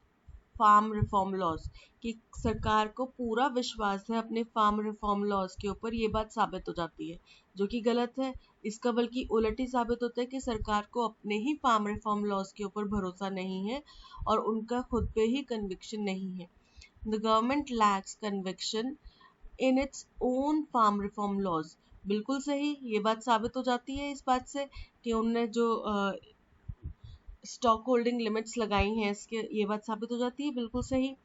A: farm reform laws, कि सरकार को पूरा विश्वास है अपने फार्म रिफॉर्म लॉज के ऊपर, ये बात साबित हो जाती है, जो कि गलत है। इसका बल्कि उलट ही साबित होता है कि सरकार को अपने ही फार्म रिफॉर्म लॉज के ऊपर भरोसा नहीं है और उनका खुद पे ही कन्विक्शन नहीं है। The government lacks conviction in its own farm reform laws, बिल्कुल सही, ये बात साबित हो जाती है इस बात से कि उनने जो स्टॉक होल्डिंग लिमिट्स लगाई हैं इसके, ये बात साबित हो जाती है, बिल्कुल सही।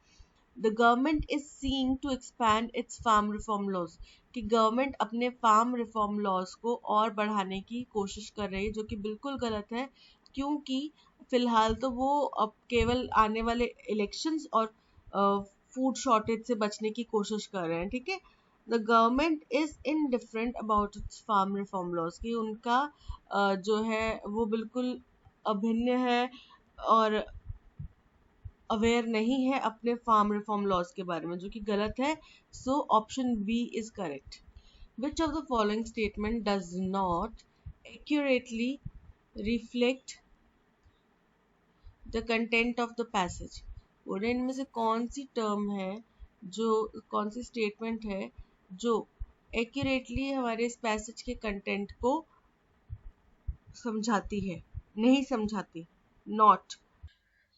A: The government is seeing to expand its farm reform laws, कि गवर्नमेंट अपने फार्म रिफॉर्म लॉज को और बढ़ाने की कोशिश कर रही है, जो कि बिल्कुल गलत है, क्योंकि फिलहाल तो वो अब केवल आने वाले इलेक्शंस और फूड शॉर्टेज से बचने की कोशिश कर रहे हैं, ठीक है। The government is indifferent about its farm reform laws, कि उनका जो है वो बिल्कुल अभिन्न है और अवेयर नहीं है अपने फार्म रिफॉर्म लॉज के बारे में, जो कि गलत है। So option B is correct. Which of the following statement does not accurately reflect the content of the passage. और इनमें से कौन सी टर्म है, जो कौन सी स्टेटमेंट है जो एक्यूरेटली हमारे इस पैसेज के कंटेंट को समझाती है, नहीं समझाती। Not.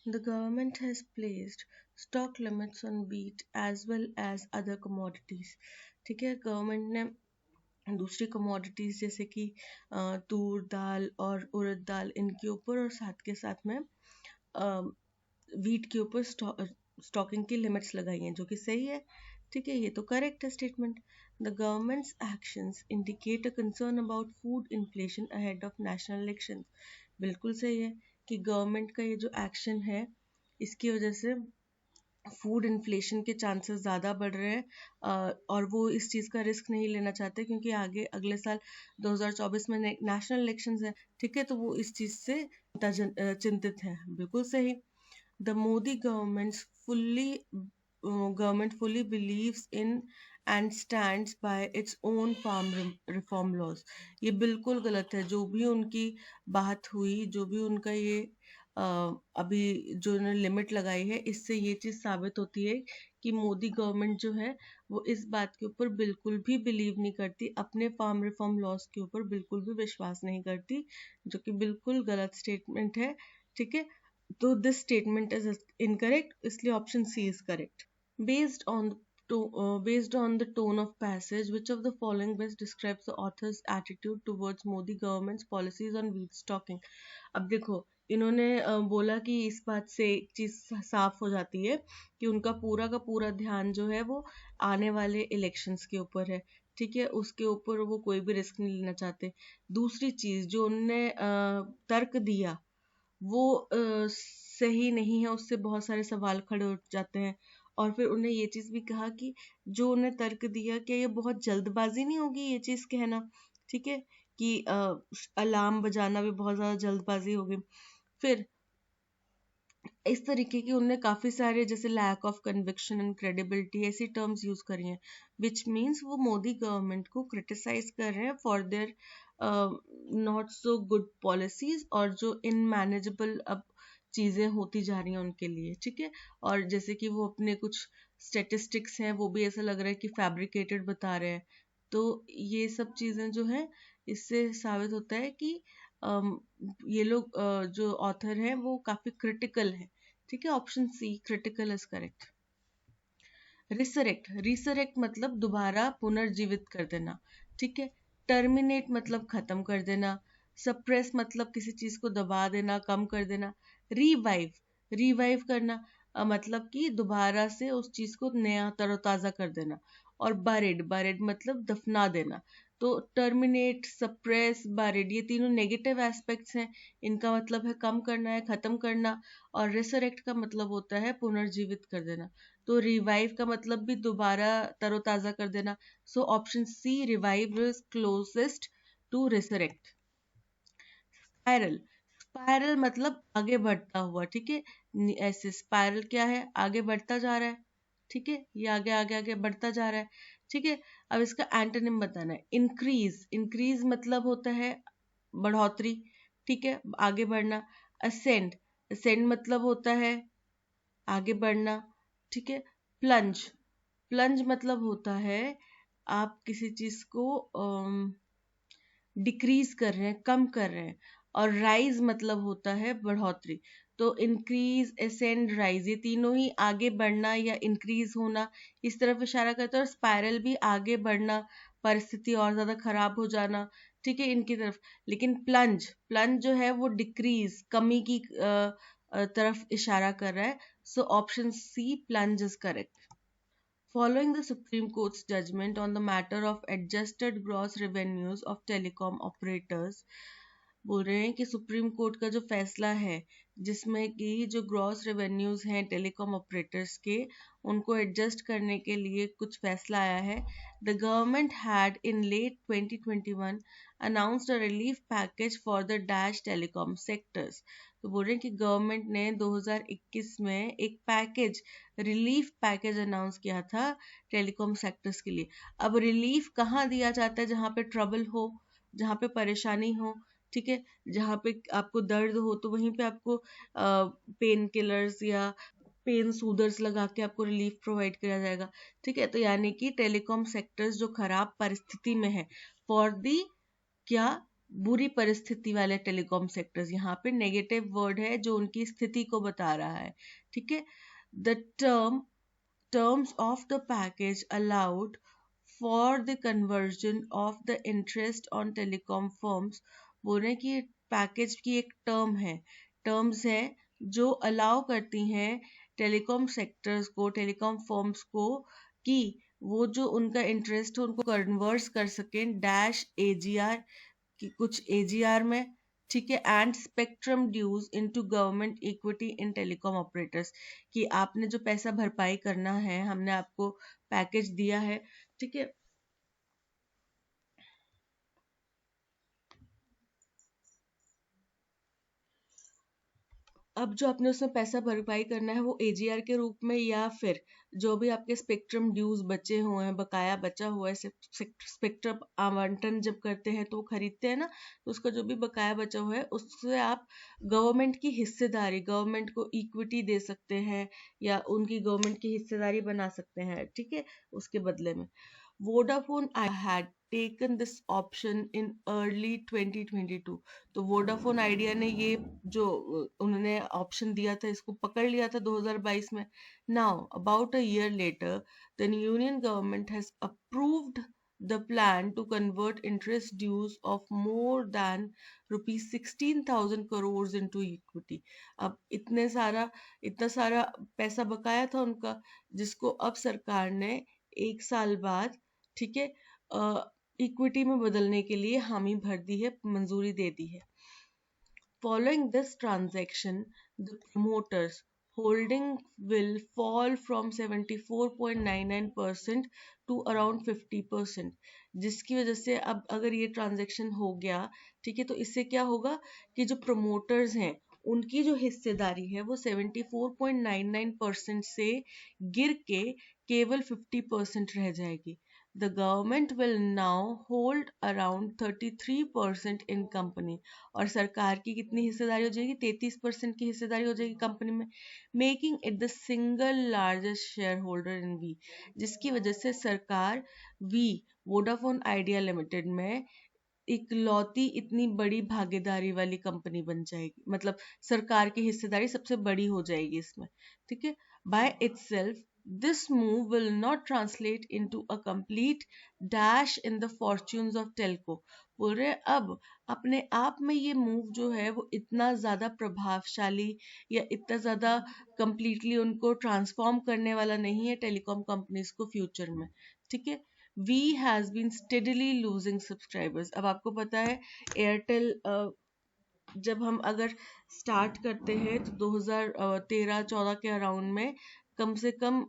A: The government has placed stock limits on wheat as well as other commodities. ठीक है, गवर्नमेंट ने दूसरी कमोडिटीज़ जैसे कि तूर दाल और उड़द दाल इनके ऊपर और साथ के साथ में वीट के ऊपर स्टॉकिंग की लिमिट्स लगाई हैं, जो कि सही है, ठीक है, ये तो करेक्ट है statement. The governments actions indicate a concern about food inflation ahead of national election, बिल्कुल सही है कि गवर्नमेंट का ये जो एक्शन है इसकी वजह से फूड इन्फ्लेशन के चांसेस ज़्यादा बढ़ रहे हैं, और वो इस चीज़ का रिस्क नहीं लेना चाहते क्योंकि आगे अगले साल 2024 में नेशनल इलेक्शंस है, ठीक है, तो वो इस चीज़ से चिंतित हैं। बिल्कुल सही। The Modi government fully believes in and stands by its own reform laws. ये बिल्कुल गलत है। जो भी उनकी बात हुई, जो भी उनका ये अभी जो उन्होंने लिमिट लगाई है, इससे ये चीज़ साबित होती है कि मोदी गवर्नमेंट जो है वो इस बात के ऊपर बिल्कुल भी बिलीव नहीं करती, अपने फार्म रिफॉर्म लॉज के ऊपर बिल्कुल भी विश्वास नहीं करती, जो कि बिल्कुल गलत स्टेटमेंट है, ठीक है। तो दिस स्टेटमेंट इज इनकरेक्ट, इसलिए option C is correct. Based on based on the tone of passage, which of the following best describes the author's attitude towards Modi government's policies on wheat stocking? अब देखो, इन्होंने बोला कि इस बात से एक चीज साफ हो जाती है कि उनका पूरा का पूरा ध्यान जो है वो आने वाले इलेक्शंस के ऊपर है, ठीक है, उसके ऊपर वो कोई भी रिस्क नहीं लेना चाहते। दूसरी चीज जो उनने तर्क दिया वो सही नहीं है, उससे बहुत सारे सवाल खड़े हो जाते हैं। और फिर उन्हें ये चीज़ भी कहा कि जो उन्हें तर्क दिया कि ये बहुत जल्दबाजी नहीं होगी ये चीज़ कहना, ठीक है, कि अलार्म बजाना भी बहुत ज़्यादा जल्दबाजी होगी। फिर इस तरीके की उनने काफ़ी सारे जैसे lack of conviction and credibility ऐसी टर्म्स यूज़ करी हैं, विच मीन्स वो मोदी गवर्नमेंट को क्रिटिसाइज कर रहे हैं for their not so good policies, और जो इनमैनेजेबल अब चीज़ें होती जा रही हैं उनके लिए, ठीक है। और जैसे कि वो अपने कुछ स्टेटिस्टिक्स हैं वो भी ऐसा लग रहा है कि फैब्रिकेटेड बता रहे हैं। तो ये सब चीज़ें जो हैं इससे साबित होता है कि ये लोग जो ऑथर हैं वो काफ़ी क्रिटिकल है, ठीक है। Option C critical is correct. Resurrect मतलब दोबारा पुनर्जीवित कर देना, ठीक है। टर्मिनेट मतलब खत्म कर देना। सप्रेस मतलब किसी चीज को दबा देना, कम कर देना। रिवाइव करना मतलब कि दोबारा से उस चीज को नया तरोताजा कर देना। और बरेड मतलब दफना देना। तो टर्मिनेट, सप्रेस, बरेड ये तीनों नेगेटिव एस्पेक्ट्स हैं। इनका मतलब है कम करना है, खत्म करना। और रिसरेक्ट का मतलब होता है पुनर्जीवित कर देना। तो रिवाइव का मतलब भी दोबारा तरोताजा कर देना। So option C revive is closest to resurrect. Spiral मतलब आगे बढ़ता हुआ, ठीक है। ऐसे स्पाइरल क्या है, आगे बढ़ता जा रहा है, ठीक है, ये आगे आगे आगे बढ़ता जा रहा है, ठीक है। अब इसका एंटोनिम बताना है। इंक्रीज मतलब होता है बढ़ोतरी, ठीक है, आगे बढ़ना। असेंड मतलब होता है आगे बढ़ना, ठीक है। प्लंज मतलब होता है आप किसी चीज को डिक्रीज कर रहे हैं, कम कर रहे हैं। और राइज मतलब होता है बढ़ोतरी। तो इंक्रीज, असेंड, राइज ये तीनों ही आगे बढ़ना या इंक्रीज होना इस तरफ इशारा करता है। और स्पाइरल भी आगे बढ़ना, परिस्थिति और ज्यादा खराब हो जाना, ठीक है, इनकी तरफ। लेकिन प्लंज जो है वो डिक्रीज, कमी की तरफ इशारा कर रहा है। So option C plunge is correct. Following the Supreme Court's judgment on the matter of adjusted gross revenues of telecom operators, बोल रहे हैं कि सुप्रीम कोर्ट का जो फैसला है जिसमें कि जो ग्रॉस रेवेन्यूज हैं टेलीकॉम ऑपरेटर्स के उनको एडजस्ट करने के लिए कुछ फैसला आया है। The government had in late 2021 announced a relief package for the dash telecom sectors. तो बोल रहे हैं कि गवर्नमेंट ने 2021 में एक रिलीफ पैकेज अनाउंस किया था टेलीकॉम सेक्टर्स के लिए। अब रिलीफ कहाँ दिया जाता है, जहाँ पे ट्रबल हो, जहाँ पे परेशानी हो, ठीक है, जहाँ पे आपको दर्द हो तो वहीं पे आपको पेन किलर्स या पेन सूदर्स लगा के आपको रिलीफ प्रोवाइड किया जाएगा, ठीक है। तो यानी कि टेलीकॉम सेक्टर्स जो खराब परिस्थिति में है, फॉर दी क्या बुरी परिस्थिति वाले टेलीकॉम सेक्टर्स, यहाँ पे नेगेटिव वर्ड है जो उनकी स्थिति को बता रहा है, ठीक है। The terms of the package allowed for the conversion of the interest on telecom firms। बोल रहे हैं कि पैकेज की एक टर्म्स है जो अलाउ करती हैं टेलीकॉम सेक्टर्स को, टेलीकॉम फर्म्स को, कि वो जो उनका इंटरेस्ट है उनको कन्वर्ट कर सकें डैश एजीआर की कुछ एजीआर में, ठीक है, and spectrum dues into government equity in telecom operators, कि आपने जो पैसा भरपाई करना है, हमने आपको पैकेज दिया है, ठीक है। अब जो आपने उसमें पैसा भरपाई करना है वो एजीआर के रूप में, या फिर जो भी आपके स्पेक्ट्रम ड्यूज बचे हुए हैं, बकाया बचा हुआ है, स्पेक्ट्रम आवंटन जब करते हैं तो वो खरीदते हैं ना, तो उसका जो भी बकाया बचा हुआ है उससे आप गवर्नमेंट की हिस्सेदारी, गवर्नमेंट को इक्विटी दे सकते हैं या उनकी गवर्नमेंट की हिस्सेदारी बना सकते हैं, ठीक है, उसके बदले में। Vodafone had taken this option in early 2022, तो वोडाफोन आइडिया ने ये जो उन्होंने ऑप्शन दिया था इसको पकड़ लिया था 2022 में। Now about a year later the union government has approved the plan to convert interest dues of more than rupees 16,000 crores into equity। अब इतना सारा पैसा बकाया था उनका, जिसको अब सरकार ने एक साल बाद, ठीक है, इक्विटी में बदलने के लिए हामी भर दी है, मंजूरी दे दी है। Following this transaction, the promoters holding will fall from 74.99% to around 50%, जिसकी वजह से अब अगर ये ट्रांजैक्शन हो गया, ठीक है, तो इससे क्या होगा कि जो प्रोमोटर्स हैं उनकी जो हिस्सेदारी है वो 74.99% से गिर के केवल 50% रह जाएगी। The government will now hold around 33% in company, और सरकार की कितनी हिस्सेदारी हो जाएगी, 33% की हिस्सेदारी हो जाएगी कंपनी में, making it the single largest shareholder in Vi, जिसकी वजह से सरकार वी वोडाफोन आइडिया लिमिटेड में इकलौती इतनी बड़ी भागीदारी वाली कंपनी बन जाएगी, मतलब सरकार की हिस्सेदारी सबसे बड़ी हो जाएगी इसमें, ठीक है। By itself this move will not translate into a complete dash in the fortunes of telco। बोल रहे अब अपने आप में ये मूव जो है वो इतना ज्यादा प्रभावशाली या इतना ज्यादा कंप्लीटली उनको ट्रांसफॉर्म करने वाला नहीं है टेलीकॉम कंपनीज को फ्यूचर में, ठीक है। We has been steadily losing subscribers. अब आपको पता है एयरटेल जब हम अगर स्टार्ट करते हैं तो 2013-14 के अराउंड में कम से कम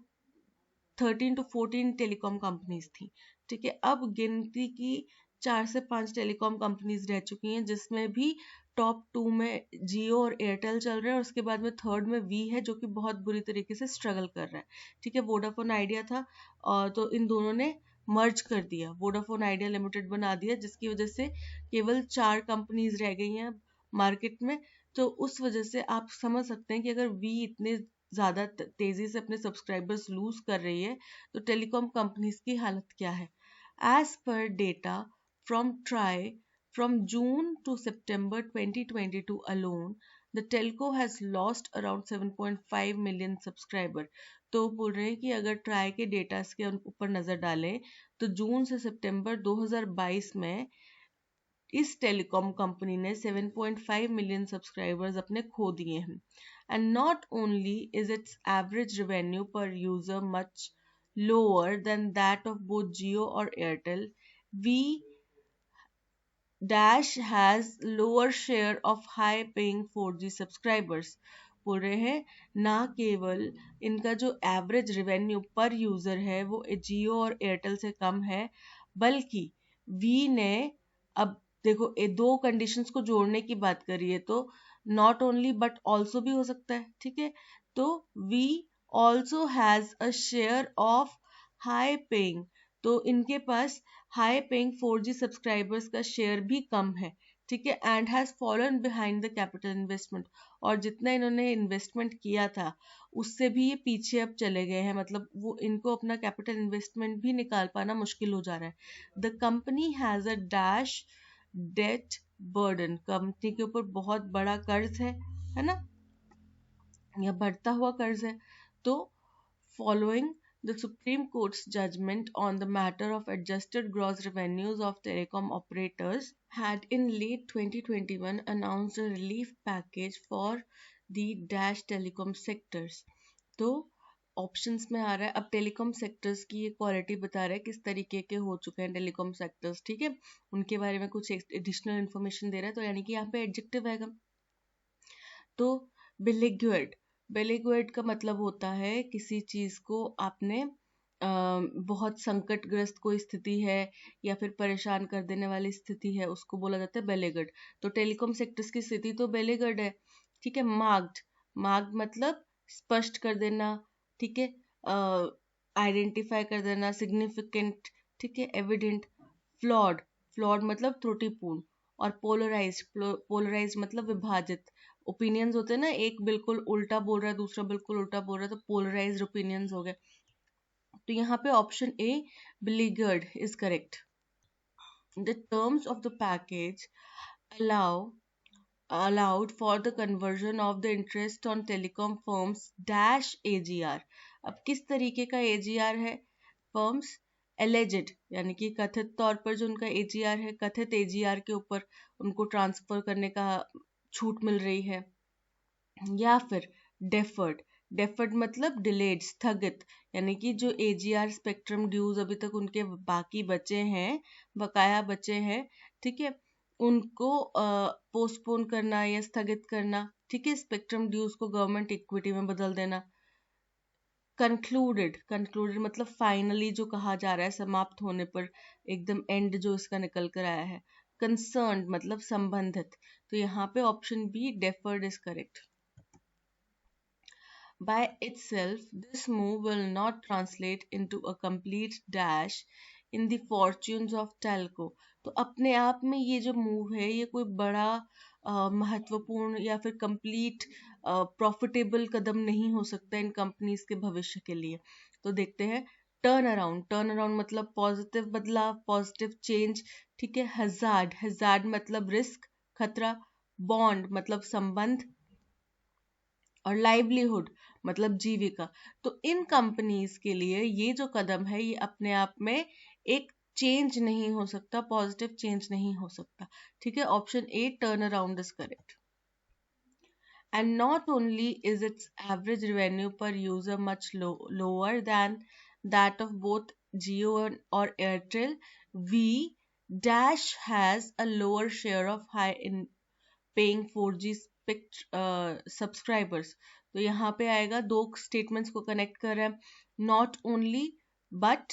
A: 13 to 14 टेलीकॉम कंपनीज थी, ठीक है। अब गिनती की 4 से 5 टेलीकॉम कंपनीज रह चुकी हैं, जिसमें भी टॉप 2 में जियो और एयरटेल चल रहे हैं, और उसके बाद में थर्ड में वी है जो कि बहुत बुरी तरीके से स्ट्रगल कर रहा है, ठीक है। वोडाफोन आइडिया था और तो इन दोनों ने मर्ज कर दिया, वोडाफोन आइडिया लिमिटेड बना दिया, जिसकी वजह से केवल 4 कंपनीज रह गई हैं मार्केट में। तो उस वजह से आप समझ सकते हैं कि अगर वी इतने ज्यादा तेजी से अपने सब्सक्राइबर्स लूज कर रही है तो टेलीकॉम कंपनीज की हालत क्या है। एज पर data from TRAI, from June to September 2022 alone the telco has lost around 7.5 million subscriber. तो बोल रहे हैं कि अगर ट्राई के डेटा के ऊपर नजर डालें तो जून से सितंबर 2022 में इस टेलीकॉम कंपनी ने 7.5 मिलियन सब्सक्राइबर्स अपने खो दिए हैं। And not only is its average revenue per user much lower than that of both Jio or Airtel, V Dash has lower share of high paying 4G subscribers। बोल रहे हैं ना केवल इनका जो एवरेज रेवेन्यू पर यूजर है वो जियो और एयरटेल से कम है, बल्कि वी ने, अब देखो ये दो कंडीशंस को जोड़ने की बात करिए तो नॉट ओनली बट ऑल्सो भी हो सकता है, ठीक है। तो we also has a share of high paying, तो इनके पास हाई पेइंग 4G सब्सक्राइबर्स का शेयर भी कम है, ठीक है। And has fallen behind the capital investment, और जितना इन्होंने इन्वेस्टमेंट किया था उससे भी ये पीछे अब चले गए हैं, मतलब वो इनको अपना कैपिटल इन्वेस्टमेंट भी निकाल पाना मुश्किल हो जा रहा है। The company has a dash debt burden, company के ऊपर बहुत बड़ा कर्ज है ना, या बढ़ता हुआ कर्ज है। तो following the Supreme Court's judgment on the matter of adjusted gross revenues of telecom operators had in late 2021 announced a relief package for the Dash telecom sectors। तो ऑप्शंस में आ रहा है। अब टेलीकॉम सेक्टर्स की ये क्वालिटी बता रहा है किस तरीके के हो चुके हैं टेलीकॉम सेक्टर्स, ठीक है, उनके बारे में कुछ एडिशनल इन्फॉर्मेशन दे रहा है, तो यानी कि यहाँ पे एडजेक्टिव आएगा। तो बेलिग्युएट, बेलिग्युएट का मतलब होता है किसी चीज को आपने बहुत संकटग्रस्त कोई स्थिति है या फिर परेशान कर देने वाली स्थिति है, उसको बोला जाता है बेलिगड। तो टेलीकॉम सेक्टर्स की स्थिति तो बेलिगड है, ठीक है। मार्क्ड, मार्क्ड मतलब स्पष्ट कर देना, ठीक है, आइडेंटिफाई कर देना, सिग्निफिकेंट, ठीक है, एविडेंट। फ्लॉड, फ्लॉड मतलब त्रुटिपूर्ण। और पोलराइज, पोलराइज मतलब विभाजित। ओपिनियंस होते हैं ना, एक बिल्कुल उल्टा बोल रहा है, दूसरा बिल्कुल उल्टा बोल रहा है, तो पोलराइज्ड ओपिनियंस हो गए। तो यहाँ पे option A beleaguered is correct. The terms of the package allowed for the conversion of the interest on telecom firms dash AGR। अब किस तरीके का AGR है? firms alleged यानी कि कथित तौर पर जो उनका AGR है, कथित AGR के ऊपर उनको ट्रांसफर करने का छूट मिल रही है। या फिर डेफर्ड, डेफर्ड मतलब डिलेड, स्थगित, यानी कि जो एजीआर स्पेक्ट्रम ड्यूज अभी तक उनके बाकी बचे हैं, बकाया बचे हैं, ठीक है, उनको पोस्टपोन करना या स्थगित करना, ठीक है, स्पेक्ट्रम ड्यूज को गवर्नमेंट इक्विटी में बदल देना। कंक्लूडेड, कंक्लूडेड मतलब फाइनली जो कहा जा रहा है, समाप्त होने पर एकदम एंड जो इसका निकल कर आया है। कंसर्न्ड मतलब संबंधित। तो यहाँ पे option B deferred is correct. By itself, this move will not translate into a complete dash in the fortunes of Telco। तो अपने आप में ये जो मूव है ये कोई बड़ा महत्वपूर्ण या फिर कंप्लीट प्रॉफिटेबल कदम नहीं हो सकता इन कंपनीज के भविष्य के लिए। तो देखते हैं। टर्न अराउंड, टर्न अराउंड मतलब पॉजिटिव बदलाव, पॉजिटिव चेंज, ठीक है। हजार्ड, हजार्ड मतलब रिस्क, खतरा। बॉन्ड मतलब संबंध। और लाइवलीहुड मतलब जीविका। तो इन कंपनीज के लिए ये जो कदम है ये अपने आप में एक चेंज नहीं हो सकता, पॉजिटिव चेंज नहीं हो सकता, ठीक है। Option A turn around is correct. And not only is its average revenue per user much lower than that of both Jio or Airtel, V Dash has a lower share of high in paying 4G subscribers. तो यहाँ पे आएगा, दो statements को connect कर रहा है, not only but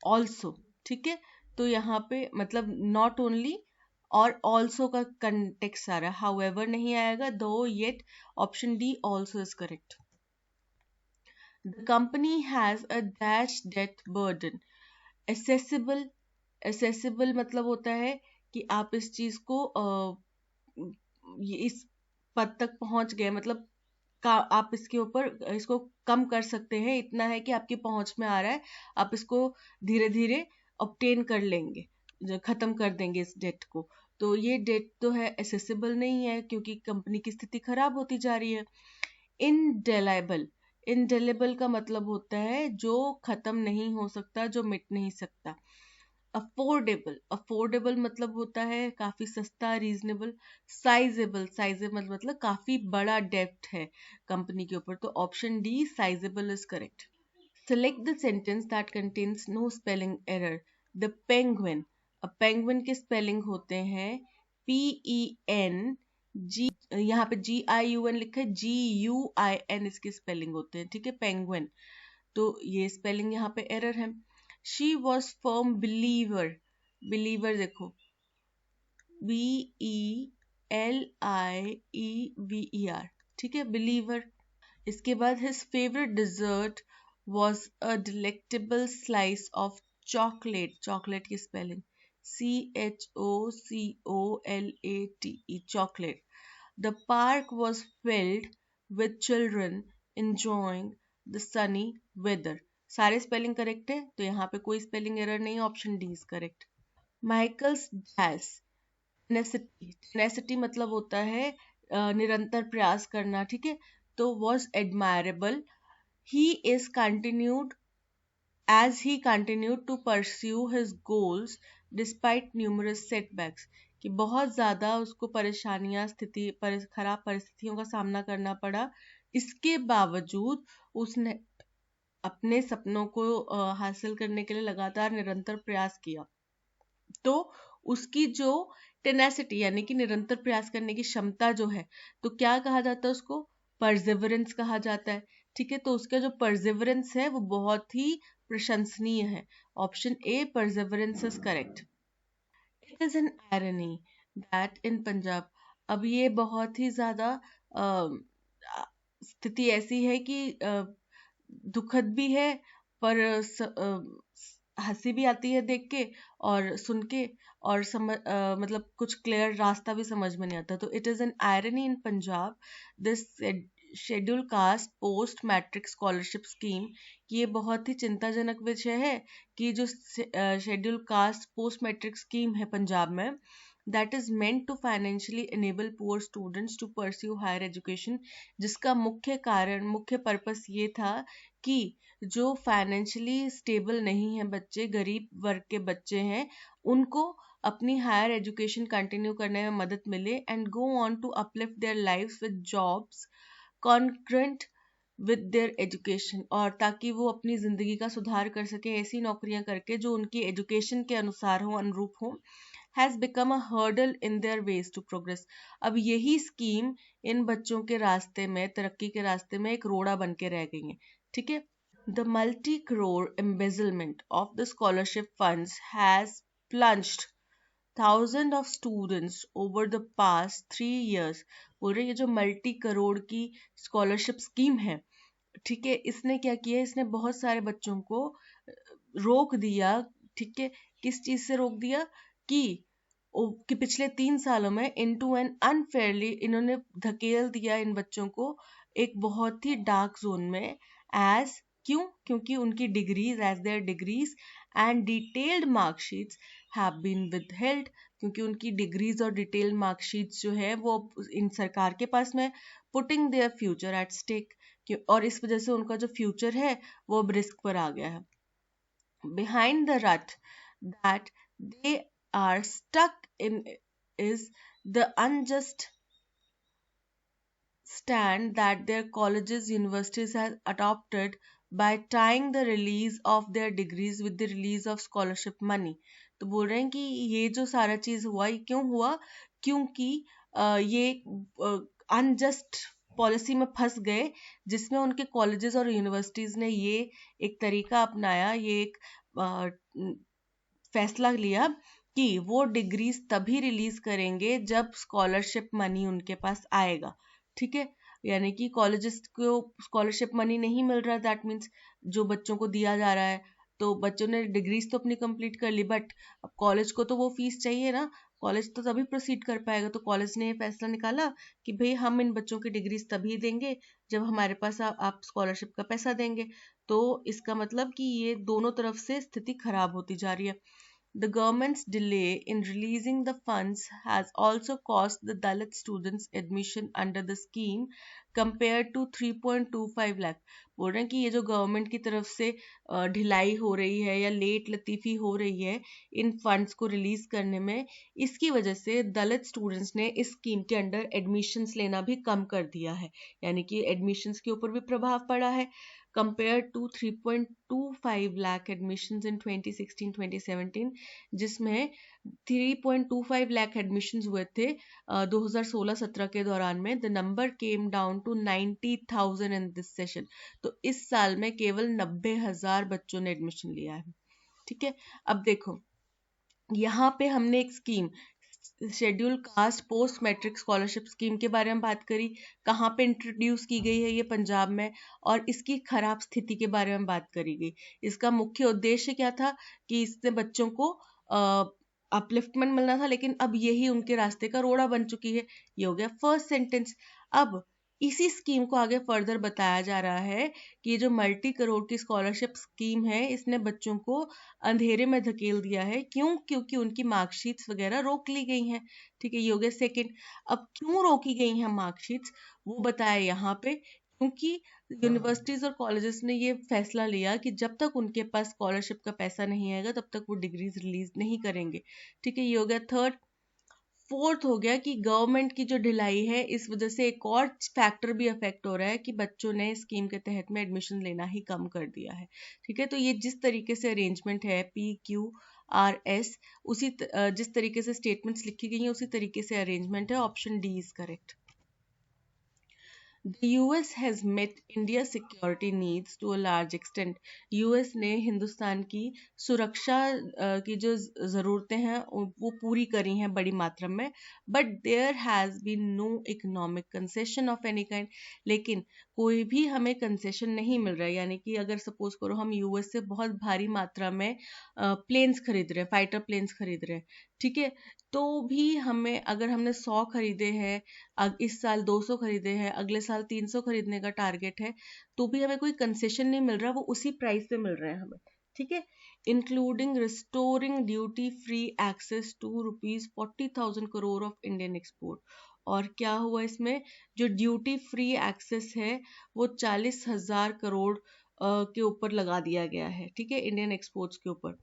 A: also, ठीक है। तो यहाँ पे मतलब नॉट ओनली और ऑल्सो का कंटेक्स्ट आ रहा है, हाउएवर नहीं आएगा, though yet. Option D also is correct. The company has a dash debt burden. Accessible, accessible मतलब होता है कि आप इस चीज को इस पद तक पहुंच गए, मतलब आप इसके ऊपर इसको कम कर सकते हैं, इतना है कि आपकी पहुंच में आ रहा है, आप इसको धीरे धीरे ऑब्टेन कर लेंगे, खत्म कर देंगे इस डेट को। तो ये डेट तो है एसेसिबल नहीं है क्योंकि कंपनी की स्थिति खराब होती जा रही है। इनडेलेबल, इनडेलेबल का मतलब होता है जो खत्म नहीं हो सकता, जो मिट नहीं सकता। अफोर्डेबल, अफोर्डेबल मतलब होता है काफी सस्ता, रीजनेबल। साइजेबल, साइजेबल मतलब काफी बड़ा डेप्थ है कंपनी के ऊपर। तो option D sizeable is correct. Select the sentence that contains no spelling error. The penguin, अब पेंगुइन के स्पेलिंग होते हैं PEN, यहाँ पे GIUN लिखा है, GUIN इसके स्पेलिंग होते हैं, ठीक है, पेंगुइन। तो ये स्पेलिंग यहाँ पे एरर है। She was firm believer, believer देखो BELIEVER, ठीक है, बिलीवर। इसके बाद his favourite dessert was a delectable slice of chocolate, chocolate की spelling CHOCOLATE, chocolate. The park was filled with children enjoying the sunny weather. सारे spelling correct है, तो यहाँ पे कोई स्पेलिंग एरर नहीं, option D is correct. Michael's dash, tenacity, tenacity मतलब होता है निरंतर प्रयास करना, ठीक है। तो was admirable, he is continued as he continued to pursue his goals despite numerous setbacks, कि बहुत ज़्यादा उसको परेशानियां, खराब परिस्थितियों का सामना करना पड़ा, इसके बावजूद उसने अपने सपनों को हासिल करने के लिए लगातार निरंतर प्रयास किया, तो उसकी जो टेनेसिटी यानी कि निरंतर प्रयास करने की क्षमता जो है, तो क्या कहा जाता है उसको? परसिवरेंस कहा जाता है। ठीक है, तो उसका जो परसिवरेंस है वो बहुत ही प्रशंसनीय है। Option A perseverance is correct. It is an irony that in Punjab, अब ये बहुत ही ज्यादा स्थिति ऐसी है कि दुखद भी है, पर हंसी भी आती है देख के और सुन के, और मतलब कुछ क्लियर रास्ता भी समझ में नहीं आता। तो it is an irony in Punjab this schedule caste post matric scholarship scheme, ये बहुत ही चिंताजनक विषय है कि जो schedule caste post matric scheme है पंजाब में, that is meant to financially enable poor students to pursue higher education, जिसका मुख्य पर्पस ये था कि जो फाइनेंशियली स्टेबल नहीं है बच्चे, गरीब वर्ग के बच्चे हैं, उनको अपनी हायर एजुकेशन कंटिन्यू करने में मदद मिले and go on to uplift their lives with jobs congruent with their education, और ताकि वो अपनी जिंदगी का सुधार कर सके ऐसी नौकरियां करके जो उनकी एजुकेशन के अनुसार हो, अनुरूप हो, has become a hurdle in their ways to progress। अब यही स्कीम इन बच्चों के रास्ते में, तरक्की के रास्ते में एक रोड़ा बन के रह गई है। ठीक है, the multi-crore embezzlement of the scholarship funds has plunged thousands of students over the past 3 years। बोल रहे ये जो मल्टी करोड़ की स्कॉलरशिप स्कीम है, ठीक है, इसने क्या किया, इसने बहुत सारे बच्चों को रोक दिया। ठीक है, किस चीज से रोक दिया कि पिछले 3 सालों में इनटू एन अनफेयरली, इन्होंने धकेल दिया इन बच्चों को एक बहुत ही डार्क जोन में। एज क्योंकि उनकी degrees, as their degrees and detailed marksheets have been withheld, क्योंकि उनकी डिग्रीज और डिटेल्ड मार्कशीट्स जो है वो इन सरकार के पास में, putting their future at stake, और इस वजह से उनका जो फ्यूचर है वो अब रिस्क पर आ गया है। Behind the rut that they are stuck in is the unjust stand that their colleges, universities has adopted by tying the release of their degrees with the release of scholarship money। तो बोल रहे हैं कि ये जो सारा चीज हुआ, ये क्यों हुआ? क्योंकि ये अनजस्ट पॉलिसी में फंस गए, जिसमें उनके कॉलेजेस और यूनिवर्सिटीज ने ये एक तरीका अपनाया, ये एक फैसला लिया कि वो डिग्रीज तभी रिलीज करेंगे जब स्कॉलरशिप मनी उनके पास आएगा। ठीक है, यानी कि कॉलेजेस को स्कॉलरशिप मनी नहीं मिल रहा, दैट मीन्स जो बच्चों को दिया जा रहा है, तो बच्चों ने डिग्रीज तो अपनी कंप्लीट कर ली, बट अब कॉलेज को तो वो फीस चाहिए ना, कॉलेज तो तभी प्रोसीड कर पाएगा। तो कॉलेज ने ये फैसला निकाला कि भाई हम इन बच्चों की डिग्रीज तभी देंगे जब हमारे पास आप स्कॉलरशिप का पैसा देंगे। तो इसका मतलब कि ये दोनों तरफ से स्थिति खराब होती जा रही है। The government's delay in releasing the funds has also cost the Dalit students admission under the scheme compared to 3.25 lakh। बोल रहे हैं कि ये जो गवर्नमेंट की तरफ से ढिलाई हो रही है या लेट लतीफ़ी हो रही है इन फंड्स को रिलीज करने में, इसकी वजह से दलित स्टूडेंट्स ने इस स्कीम के अंडर एडमिशन्स लेना भी कम कर दिया है, यानी कि एडमिशन्स के ऊपर भी प्रभाव पड़ा है। compared to 3.25 lakh admissions in 2016-2017, जिसमें 3.25 लाख एडमिशन्स हुए थे 2016-17 के दौरान में, the number came down to 90,000 in this session. तो इस साल में केवल 90,000 बच्चों ने एडमिशन लिया है। ठीक है, अब देखो यहाँ पे हमने एक scheme schedule caste post matric scholarship scheme के बारे में बात करी, कहाँ पे इंट्रोड्यूस की गई है ये पंजाब में, और इसकी खराब स्थिति के बारे में बात करी गई। इसका मुख्य उद्देश्य क्या था कि इससे बच्चों को अपलिफ्टमेंट मिलना था, लेकिन अब यही उनके रास्ते का रोड़ा बन चुकी है। ये हो गया फर्स्ट सेंटेंस। अब इसी स्कीम को आगे फर्दर बताया जा रहा है कि ये जो मल्टी करोड़ की स्कॉलरशिप स्कीम है, इसने बच्चों को अंधेरे में धकेल दिया है। क्योंकि उनकी मार्कशीट्स वगैरह रोक ली गई हैं। ठीक है, ये हो गया सेकेंड। अब क्यों रोकी गई हैं मार्कशीट्स, वो बताया यहाँ पे, क्योंकि यूनिवर्सिटीज और कॉलेजेस ने ये फैसला लिया कि जब तक उनके पास स्कॉलरशिप का पैसा नहीं आएगा तब तक वो डिग्रीज रिलीज नहीं करेंगे। ठीक है, ये हो गया थर्ड। फोर्थ हो गया कि गवर्नमेंट की जो ढिलाई है, इस वजह से एक और फैक्टर भी अफेक्ट हो रहा है कि बच्चों ने स्कीम के तहत में एडमिशन लेना ही कम कर दिया है। ठीक है, तो ये जिस तरीके से अरेंजमेंट है PQRS, जिस तरीके से स्टेटमेंट्स लिखी गई हैं उसी तरीके से अरेंजमेंट है। Option D is correct. The US has met India's security needs to a large extent. US ने हिंदुस्तान की सुरक्षा की जो ज़रूरतें हैं वो पूरी करी हैं बड़ी मात्रा में, but there has been no economic concession of any kind. लेकिन कोई भी हमें कंसेशन नहीं मिल रहा है, यानी कि अगर सपोज करो हम यूएस से बहुत भारी मात्रा में प्लेन्स खरीद रहे हैं, फाइटर प्लेन्स खरीद रहे हैं, ठीक है, तो भी हमें, अगर हमने 100 खरीदे हैं, इस साल 200 खरीदे हैं, अगले साल 300 खरीदने का टारगेट है, तो भी हमें कोई कंसेशन नहीं मिल रहा, वो उसी प्राइस पे मिल रहे हैं हमें। ठीक है, including restoring duty free access to ₹40,000 crore of Indian export. और क्या हुआ इसमें, जो ड्यूटी फ्री एक्सेस है वो 40,000 करोड़ के ऊपर लगा दिया गया है। ठीक है, इंडियन एक्सपोर्ट्स के ऊपर।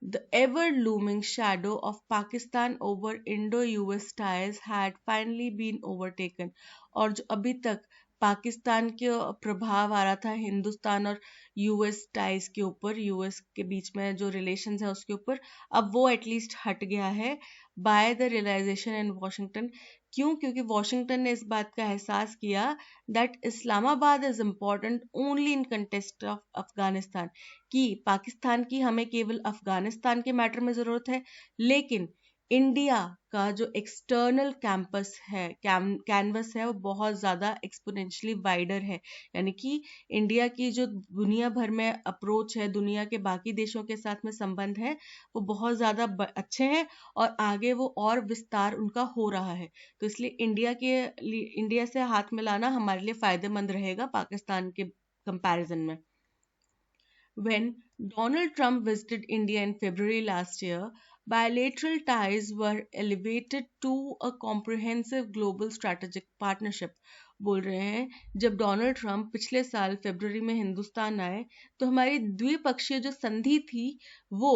A: The ever-looming shadow of Pakistan over Indo-US ties had finally been overtaken. और जो अभी तक पाकिस्तान के प्रभाव आ रहा था हिंदुस्तान और यूएस टाइज के ऊपर, यूएस के बीच में जो रिलेशंस है उसके ऊपर, अब वो एटलीस्ट हट गया है by the realisation in Washington. क्यों? क्योंकि वॉशिंगटन ने इस बात का एहसास किया that Islamabad is important only in contest of Afghanistan, कि पाकिस्तान की हमें केवल अफगानिस्तान के मैटर में ज़रूरत है, लेकिन इंडिया का जो एक्सटर्नल कैंपस है, कैनवस है, वो बहुत ज़्यादा एक्सपोनेंशियली वाइडर है। यानी कि इंडिया की जो दुनिया भर में अप्रोच है, दुनिया के बाकी देशों के साथ में संबंध है, वो बहुत ज़्यादा अच्छे हैं और आगे वो और विस्तार उनका हो रहा है। तो इसलिए इंडिया से हाथ मिलाना हमारे लिए फ़ायदेमंद रहेगा पाकिस्तान के कंपैरिजन में। When Donald Trump visited India in February last year, bilateral ties were elevated to a comprehensive global strategic partnership. बोल रहे हैं, जब डोनाल्ड ट्रंप पिछले साल फरवरी में हिंदुस्तान आए तो हमारी द्विपक्षीय जो संधि थी वो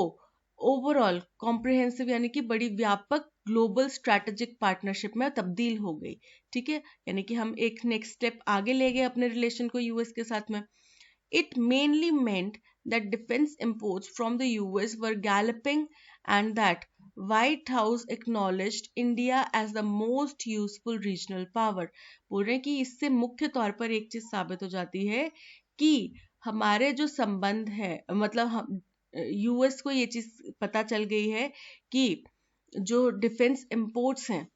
A: ओवरऑल कॉम्प्रिहेंसिव यानी कि बड़ी व्यापक ग्लोबल स्ट्रैटेजिक पार्टनरशिप में तब्दील हो गई। ठीक है, यानी कि हम एक नेक्स्ट स्टेप आगे ले गए अपने रिलेशन को यूएस के साथ में। It mainly meant that defense imports from the US were galloping and that White House acknowledged India as the most useful regional power. बोल रहे हैं कि इससे मुख्य तौर पर एक चीज साबित हो जाती है कि हमारे जो संबंध है, मतलब हम यूएस को ये चीज पता चल गई है कि जो डिफेंस इंपोर्ट्स हैं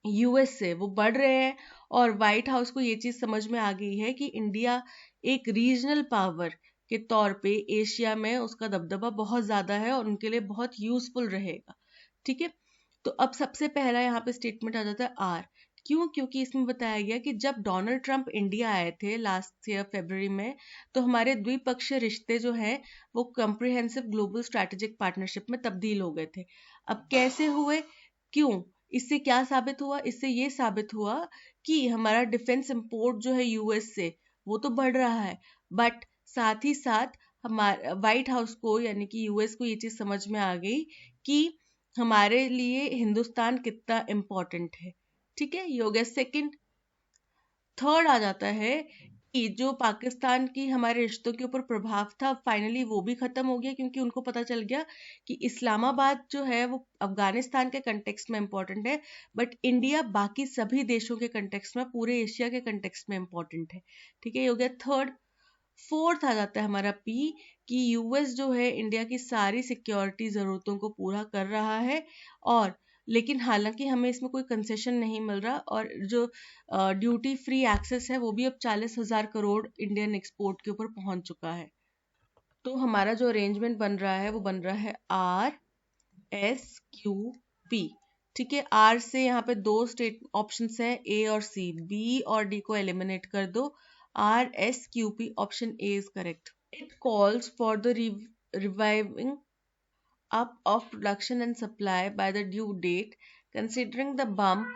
A: यूएस से वो बढ़ रहे हैं, और व्हाइट हाउस को ये चीज समझ में आ गई है कि इंडिया एक रीजनल पावर के तौर पे एशिया में उसका दबदबा बहुत ज्यादा है और उनके लिए बहुत यूजफुल रहेगा। ठीक है, तो अब सबसे पहला यहाँ पे स्टेटमेंट आ जाता है आर। क्यों? क्योंकि इसमें बताया गया कि जब डोनाल्ड ट्रंप इंडिया आए थे लास्ट ईयर फरवरी में, तो हमारे द्विपक्षीय रिश्ते जो हैं वो कॉम्प्रिहेंसिव ग्लोबल स्ट्रैटेजिक पार्टनरशिप में तब्दील हो गए थे। अब कैसे हुए, क्यों, इससे क्या साबित हुआ? इससे ये साबित हुआ कि हमारा डिफेंस इंपोर्ट जो है यूएस से वो तो बढ़ रहा है, बट साथ ही साथ हमारे व्हाइट हाउस को यानी कि यूएस को ये चीज समझ में आ गई कि हमारे लिए हिंदुस्तान कितना इम्पोर्टेंट है। ठीक है, ये हो गया सेकंड। थर्ड आ जाता है कि जो पाकिस्तान की हमारे रिश्तों के ऊपर प्रभाव था फाइनली वो भी खत्म हो गया, क्योंकि उनको पता चल गया कि इस्लामाबाद जो है वो अफगानिस्तान के कंटेक्स्ट में इम्पोर्टेंट है, बट इंडिया बाकी सभी देशों के कंटेक्स्ट में, पूरे एशिया के कंटेक्स्ट में इम्पोर्टेंट है। ठीक है, ये हो गया थर्ड। फोर्थ आ जाता है हमारा पी, कि यूएस जो है इंडिया की सारी सिक्योरिटी जरूरतों को पूरा कर रहा है, और लेकिन हालांकि हमें इसमें कोई कंसेशन नहीं मिल रहा, और जो ड्यूटी फ्री एक्सेस है वो भी अब 40,000 करोड़ इंडियन एक्सपोर्ट के ऊपर पहुंच चुका है। तो हमारा जो अरेंजमेंट बन रहा है वो बन रहा है RSQP। ठीक है, आर से यहाँ पे दो स्टेट ऑप्शंस है, ए और सी, बी और डी को एलिमिनेट कर दो, RSQP option A is correct. It calls for the reviving up of production and supply by the due date, considering the bump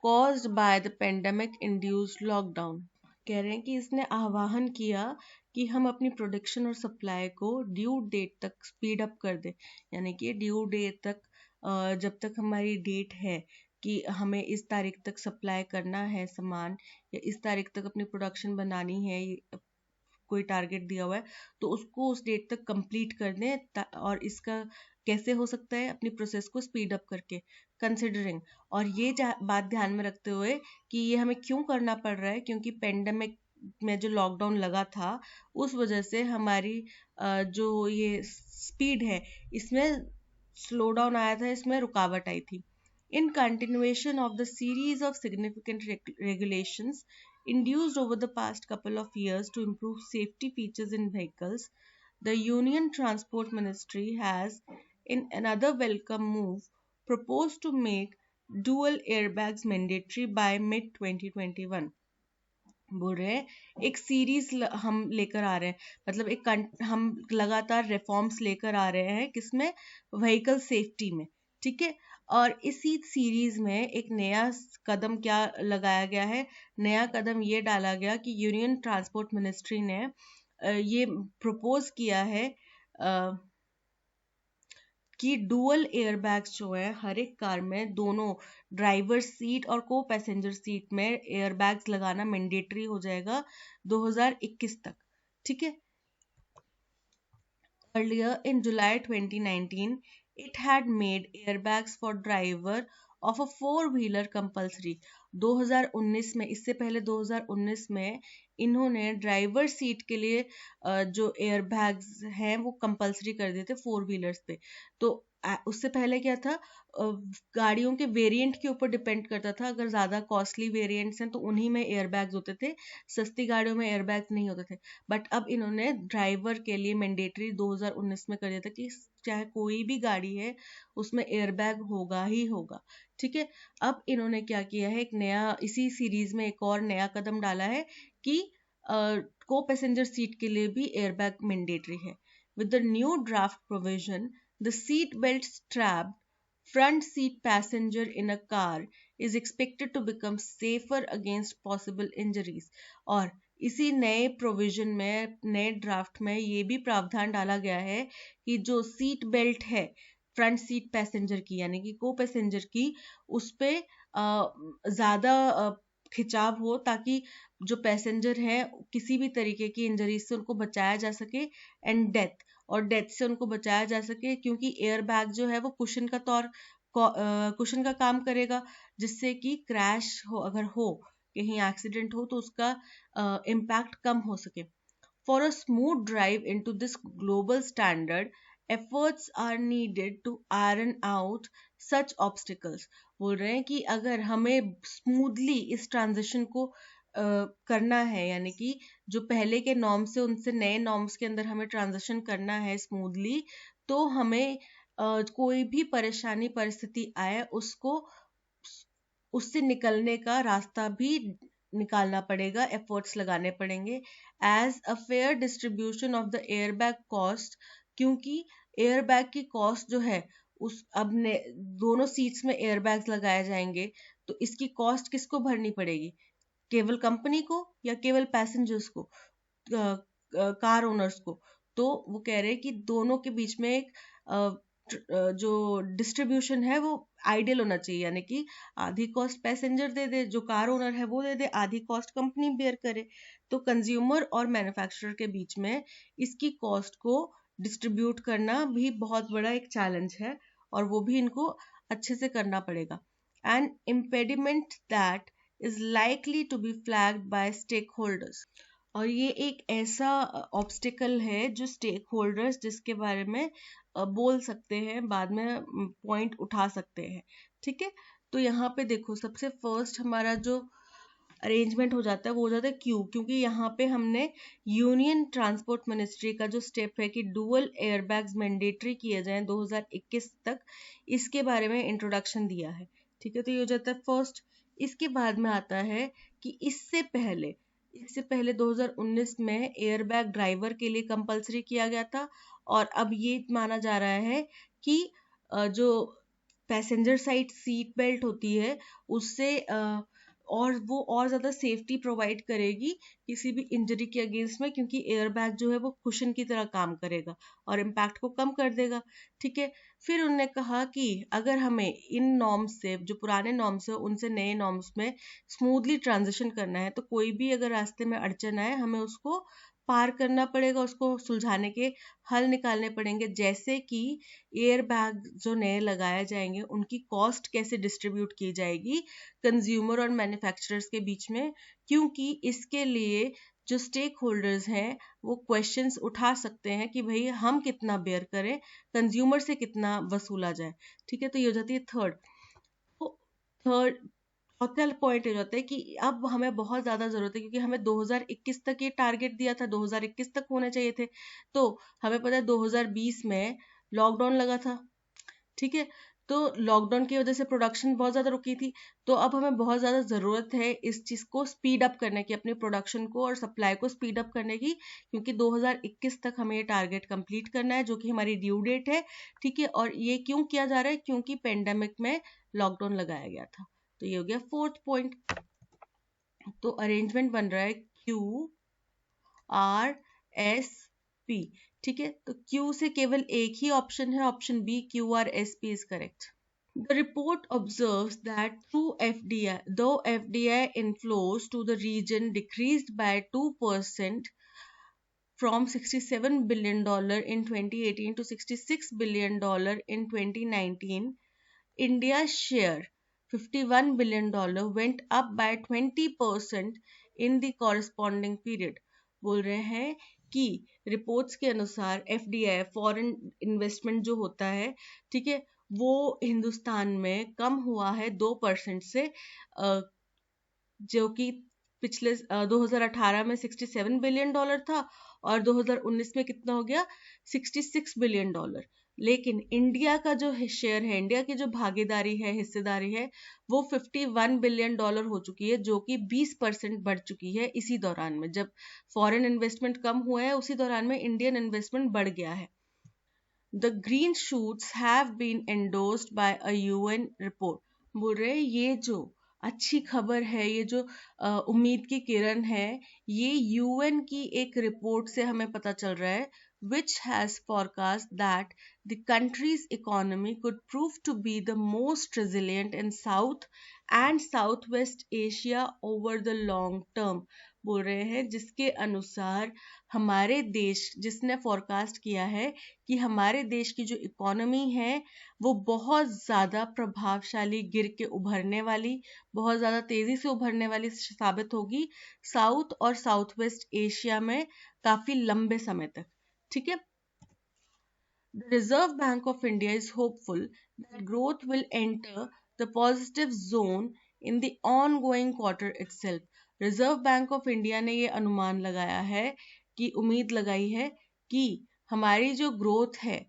A: caused by the pandemic induced lockdown। कह रहे हैं कि इसने आह्वान किया कि हम अपनी प्रोडक्शन और सप्लाई को ड्यू डेट तक स्पीड अप कर दें, यानी कि ड्यू डेट तक जब तक हमारी डेट है कि हमें इस तारीख तक सप्लाई करना है सामान, या इस तारीख तक अपनी प्रोडक्शन बनानी है, कोई टारगेट दिया हुआ है, तो उसको उस डेट तक कंप्लीट कर दें। और इसका कैसे हो सकता है? अपनी प्रोसेस को स्पीड अप करके, कंसिडरिंग। और ये बात ध्यान में रखते हुए कि ये हमें क्यों करना पड़ रहा है, क्योंकि पेंडेमिक में जो लॉकडाउन लगा था उस वजह से हमारी जो ये स्पीड है इसमें स्लो डाउन आया था, इसमें रुकावट आई थी। In continuation of the series of significant regulations induced over the past couple of years to improve safety features in vehicles, the Union Transport Ministry has, in another welcome move, proposed to make dual airbags mandatory by mid 2021. बोल रहे हैं एक series हम लेकर आ रहे हैं, मतलब हम लगातार रिफॉर्म्स लेकर आ रहे हैं, किसमें? व्हीकल सेफ्टी में। ठीक है, और इसी सीरीज में एक नया कदम क्या लगाया गया है? नया कदम ये डाला गया कि यूनियन ट्रांसपोर्ट मिनिस्ट्री ने ये प्रपोज किया है कि डुअल एयरबैग्स जो है हर एक कार में, दोनों ड्राइवर सीट और को पैसेंजर सीट में एयरबैग्स लगाना मैंडेटरी हो जाएगा 2021 तक। ठीक है, earlier in July 2019 it had made airbags for driver of a four-wheeler compulsory। 2019 में, इससे पहले 2019 में इन्होंने ड्राइवर सीट के लिए जो एयरबैग्स हैं वो कंपलसरी कर दिए थे फोर व्हीलर्स पे। तो उससे पहले क्या था? गाड़ियों के वेरिएंट के ऊपर डिपेंड करता था। अगर ज़्यादा कॉस्टली वेरिएंट्स हैं तो उन्हीं में एयरबैग्स होते थे, सस्ती गाड़ियों में एयरबैग्स नहीं होते थे। बट अब इन्होंने ड्राइवर के लिए मैंडेटरी 2019 में कर दिया था कि चाहे कोई भी गाड़ी है उसमें एयरबैग होगा ही होगा। ठीक है, अब इन्होंने क्या किया है, एक नया, इसी सीरीज में एक और नया कदम डाला है कि को पैसेंजर सीट के लिए भी एयरबैग मैंडेटरी है। With the new draft provision, the seat belt strapped front seat passenger in a car is expected to become safer against possible injuries। और इसी नए प्रोविजन में, नए ड्राफ्ट में ये भी प्रावधान डाला गया है कि जो सीट बेल्ट है फ्रंट सीट पैसेंजर की, यानी कि को पैसेंजर की, उस पे ज़्यादा खिंचाव हो ताकि जो पैसेंजर है किसी भी तरीके की इंजरी से उनको बचाया जा सके, एंड डेथ से उनको बचाया जा सके, क्योंकि एयर बैग जो है वो कुशन का काम करेगा, जिससे कि क्रैश हो, अगर हो कहीं एक्सीडेंट हो तो उसका इम्पैक्ट कम हो सके। For a smooth drive into this global standard efforts are needed to iron out such obstacles। बोल रहे हैं कि अगर हमें स्मूथली इस ट्रांजिशन को करना है, यानी कि जो पहले के नॉर्म्स से उनसे नए नॉर्म्स के अंदर हमें ट्रांजिशन करना है स्मूथली, तो हमें कोई भी परेशानी परिस्थिति आए उससे निकलने का रास्ता भी निकालना पड़ेगा, एफर्ट्स लगाने पड़ेंगे। As a fair distribution of the airbag cost, क्योंकि एयरबैग की कॉस्ट जो है उस अब दोनों सीट्स में एयरबैग्स लगाए जाएंगे, तो इसकी कॉस्ट किसको भरनी पड़ेगी? केवल कंपनी को या केवल पैसेंजर्स को, कार ओनर्स को? तो वो कह रहे हैं कि दोनों के बीच में एक जो डिस्ट्रीब्यूशन है वो आइडियल होना चाहिए, यानी कि आधी कॉस्ट पैसेंजर दे दे, जो कार ओनर है वो दे दे, आधी कॉस्ट कंपनी बेयर करे। तो कंज्यूमर और मैन्युफैक्चरर के बीच में इसकी कॉस्ट को डिस्ट्रीब्यूट करना भी बहुत बड़ा एक चैलेंज है, और वो भी इनको अच्छे से करना पड़ेगा। An impediment that is likely to be flagged by stakeholders. और ये एक ऐसा ऑब्स्टिकल है जो स्टेक होल्डर्स जिसके बारे में बोल सकते हैं, बाद में पॉइंट उठा सकते हैं। ठीक है, तो यहाँ पे देखो, सबसे फर्स्ट हमारा जो अरेंजमेंट हो जाता है वो हो जाता है क्यू, क्योंकि यहाँ पे हमने यूनियन ट्रांसपोर्ट मिनिस्ट्री का जो स्टेप है कि डुअल एयरबैग्स मैंडेटरी किए जाएं 2021 तक, इसके बारे में इंट्रोडक्शन दिया है। ठीक है, तो ये हो जाता है फर्स्ट। इसके बाद में आता है कि इससे पहले 2019 में एयरबैग ड्राइवर के लिए कंपलसरी किया गया था, और अब ये माना जा रहा है कि जो पैसेंजर साइड सीट बेल्ट होती है उससे और वो और ज़्यादा सेफ्टी प्रोवाइड करेगी किसी भी इंजरी के अगेंस्ट में, क्योंकि एयर बैग जो है वो कुशन की तरह काम करेगा और इम्पैक्ट को कम कर देगा। ठीक है, फिर उन्होंने कहा कि अगर हमें इन नॉर्म्स से, जो पुराने नॉर्म्स है उनसे नए नॉर्म्स में स्मूथली ट्रांजिशन करना है, तो कोई भी अगर रास्ते में अड़चन आए हमें उसको पार करना पड़ेगा, उसको सुलझाने के हल निकालने पड़ेंगे। जैसे कि एयर बैग जो नए लगाए जाएंगे उनकी कॉस्ट कैसे डिस्ट्रीब्यूट की जाएगी कंज्यूमर और मैन्युफैक्चरर्स के बीच में, क्योंकि इसके लिए जो स्टेक होल्डर्स हैं वो क्वेश्चंस उठा सकते हैं कि भाई हम कितना बेयर करें, कंज्यूमर से कितना वसूला जाए। ठीक है, तो ये हो जाती है थर्ड। तो थर्ड चौथा पॉइंट ये होता है कि अब हमें बहुत ज़्यादा ज़रूरत है, क्योंकि हमें 2021 तक ये टारगेट दिया था, 2021 तक होने चाहिए थे। तो हमें पता है 2020 में लॉकडाउन लगा था। ठीक है, तो लॉकडाउन की वजह से प्रोडक्शन बहुत ज़्यादा रुकी थी। तो अब हमें बहुत ज़्यादा ज़रूरत है इस चीज़ को स्पीड अप करने की, अपनी प्रोडक्शन को और सप्लाई को स्पीड अप करने की, क्योंकि 2021 तक हमें ये टारगेट कंप्लीट करना है, जो कि हमारी ड्यू डेट है। ठीक है, और ये क्यों किया जा रहा है? क्योंकि पेंडेमिक में लॉकडाउन लगाया गया था। तो ये हो गया फोर्थ पॉइंट। तो अरेंजमेंट बन रहा है QRSP। ठीक है, तो Q से केवल एक ही ऑप्शन है, option B QRSP is correct. The report observes that through FDI, though FDI inflows to the region decreased by 2% from $67 billion in 2018 to $66 billion in 2019, India's share $51 billion went up by 20% in the corresponding period. बोल रहे हैं कि reports के अनुसार FDI foreign investment जो होता है, ठीक है, वो हिंदुस्तान में कम हुआ है 2% से, जो कि पिछले 2018 में $67 बिलियन था और 2019 में कितना हो गया, $66 बिलियन। लेकिन इंडिया का जो शेयर है, इंडिया की जो भागीदारी है, हिस्सेदारी है, वो $51 बिलियन हो चुकी है, जो कि 20% बढ़ चुकी है इसी दौरान में। जब फॉरेन इन्वेस्टमेंट कम हुआ है उसी दौरान में इंडियन इन्वेस्टमेंट बढ़ गया है। The green shoots have been endorsed by a UN report. बोल रहे हैं ये जो अच्छी खबर है, ये जो उम्मीद की किरण है, ये यूएन की एक रिपोर्ट से हमें पता चल रहा है, which has forecast that the country's economy could prove to be the most resilient in South and Southwest Asia over the long term. बोल रहे हैं जिसके अनुसार हमारे देश, जिसने फोरकास्ट किया है कि हमारे देश की जो इकोनॉमी है वो बहुत ज़्यादा प्रभावशाली, गिर के उभरने वाली, बहुत ज़्यादा तेज़ी से उभरने वाली साबित होगी साउथ और साउथ वेस्ट एशिया में काफ़ी लंबे समय तक। ठीक है, The Reserve Bank of India is hopeful that growth will enter the positive zone in the ongoing quarter itself. Reserve Bank of India ने ये अनुमान लगाया है कि उम्मीद लगाई है कि हमारी जो ग्रोथ है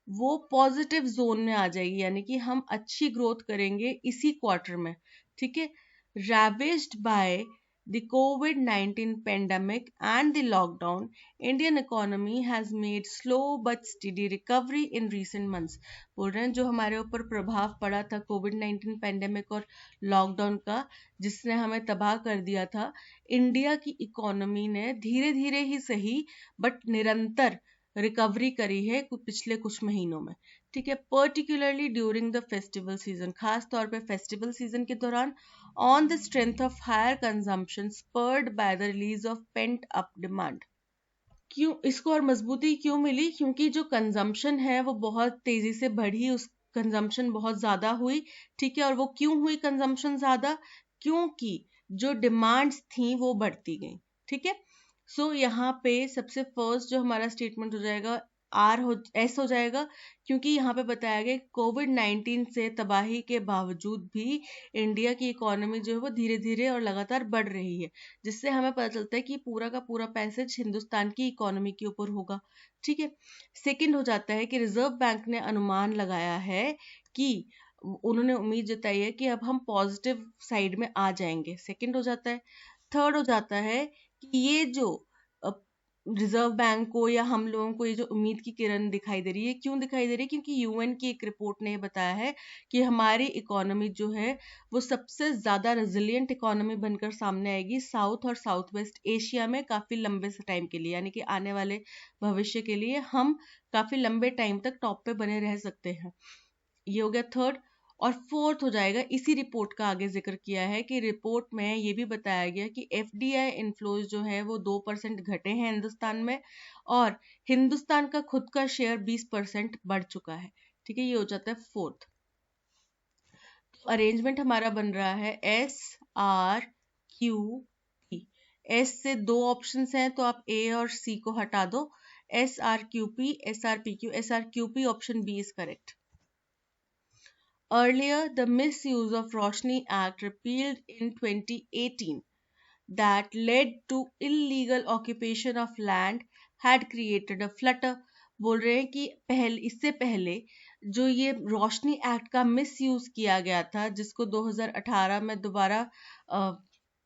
A: वो पॉजिटिव जोन में आ जाएगी, यानी कि हम अच्छी ग्रोथ करेंगे इसी क्वार्टर में। ठीक है, ravaged by the COVID-19 pandemic and the lockdown, Indian economy has made slow but steady recovery in recent months. बोल रहे हैं जो हमारे ऊपर प्रभाव पड़ा था कोविड-19 पैंडेमिक और लॉकडाउन का, जिसने हमें तबाह कर दिया था, इंडिया की इकोनॉमी ने धीरे धीरे ही सही बट निरंतर रिकवरी करी है पिछले कुछ महीनों में। ठीक है, particularly during the festival season, खास तौर पे फेस्टिवल सीजन के दौरान, on the strength of higher consumption spurred by the release of pent up demand. क्यों इसको और मजबूती क्यों मिली? क्योंकि जो कंजम्पशन है वो बहुत तेजी से बढ़ी, उस कंजम्पशन बहुत ज्यादा हुई। ठीक है, और वो क्यों हुई कंजम्पशन ज्यादा? क्योंकि जो डिमांड्स थी वो बढ़ती गई। ठीक है, सो यहाँ पे सबसे फर्स्ट जो हमारा स्टेटमेंट हो जाएगा एस हो जाएगा, क्योंकि यहाँ पे बताया गया कोविड-19 से तबाही के बावजूद भी इंडिया की इकोनॉमी जो है वो धीरे धीरे और लगातार बढ़ रही है, जिससे हमें पता चलता है कि पूरा का पूरा पैसेज हिंदुस्तान की इकोनॉमी के ऊपर होगा। ठीक है, सेकंड हो जाता है कि रिजर्व बैंक ने अनुमान लगाया है कि उन्होंने उम्मीद जताई है कि अब हम पॉजिटिव साइड में आ जाएंगे। सेकंड हो जाता है। थर्ड हो जाता है कि ये जो रिजर्व बैंक को या हम लोगों को ये जो उम्मीद की किरण दिखाई दे रही है, क्यों दिखाई दे रही है? क्योंकि यूएन की एक रिपोर्ट ने बताया है कि हमारी इकोनॉमी जो है वो सबसे ज्यादा रेजिलिएंट इकोनॉमी बनकर सामने आएगी साउथ और साउथ वेस्ट एशिया में काफी लंबे टाइम के लिए, यानी कि आने वाले भविष्य के लिए हम काफी लंबे टाइम तक टॉप पे बने रह सकते हैं। ये हो गया थर्ड। और फोर्थ हो जाएगा, इसी रिपोर्ट का आगे जिक्र किया है कि रिपोर्ट में ये भी बताया गया कि एफडीआई इनफ्लोज जो है वो 2% घटे हैं हिंदुस्तान में, और हिंदुस्तान का खुद का शेयर 20% बढ़ चुका है। ठीक है, ये हो जाता है फोर्थ। तो अरेंजमेंट हमारा बन रहा है SRQP। एस से 2 ऑप्शंस हैं तो आप ए और सी को हटा दो, SRQP, SRPQ, SRQP option B is correct. Earlier, the Misuse of Roshni Act repealed in 2018 that led to illegal occupation of land had created a flutter। बोल रहे हैं कि इससे पहले जो ये रोशनी एक्ट का मिसयूज किया गया था, जिसको 2018 में दोबारा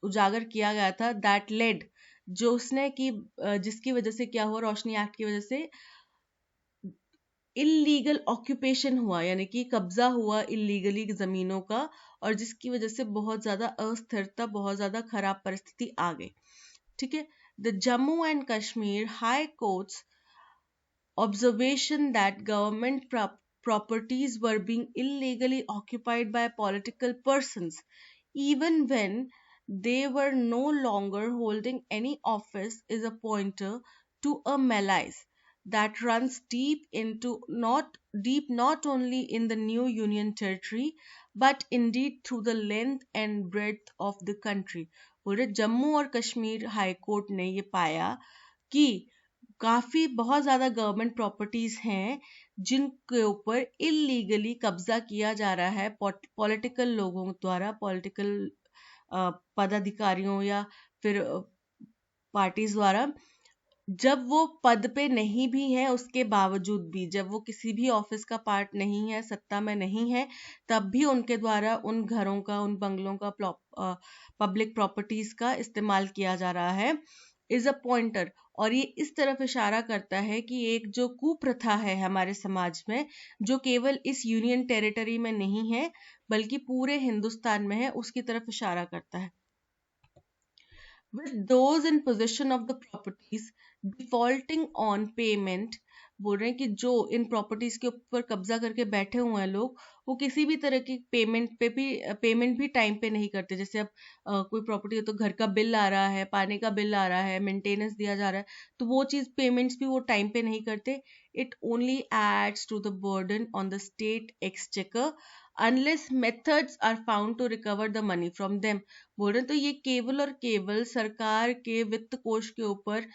A: उजागर किया गया था, दैट लेड, जो उसने की जिसकी वजह से क्या हुआ, रोशनी एक्ट की वजह से इलीगल ऑक्यूपेशन हुआ, यानी कि कब्जा हुआ इलीगली जमीनों का, और जिसकी वजह से बहुत ज्यादा अस्थिरता, बहुत ज्यादा खराब परिस्थिति आ गई। ठीक है, the Jammu and Kashmir high courts observation that government properties were being illegally occupied by political persons, even when they were no longer holding any office, is a pointer to a malaise that runs deep not only in the new union territory but indeed through the length and breadth of the country। पूरे जम्मू और Kashmir high court ने ये पाया कि काफी बहुत ज्यादा government properties हैं जिनके ऊपर इलीगली कब्जा किया जा रहा है पॉलिटिकल लोगों द्वारा, पॉलिटिकल पदाधिकारियों या फिर पार्टीज द्वारा, जब वो पद पे नहीं भी है उसके बावजूद भी, जब वो किसी भी ऑफिस का पार्ट नहीं है, सत्ता में नहीं है, तब भी उनके द्वारा उन घरों का, उन बंगलों का, पब्लिक प्रॉपर्टीज का इस्तेमाल किया जा रहा है, इज अ पॉइंटर। और ये इस तरफ इशारा करता है कि एक जो कुप्रथा है हमारे समाज में, जो केवल इस यूनियन टेरिटरी में नहीं है बल्कि पूरे हिंदुस्तान में है, उसकी तरफ इशारा करता है। With those in possession of the properties defaulting on payment, बोल रहे हैं कि जो इन प्रॉपर्टीज के ऊपर कब्जा करके बैठे हुए हैं लोग, वो किसी भी तरह की पेमेंट भी टाइम पे नहीं करते। जैसे अब कोई प्रॉपर्टी है तो घर का बिल आ रहा है, पानी का बिल आ रहा है, मेंटेनेंस दिया जा रहा है, तो वो चीज पेमेंट्स भी वो टाइम पे नहीं करते। It only adds to the burden on the state exchequer unless methods are found to recover the money from them। बोल रहे हैं तो ये केवल और केवल सरकार के वित्त कोष के ऊपर,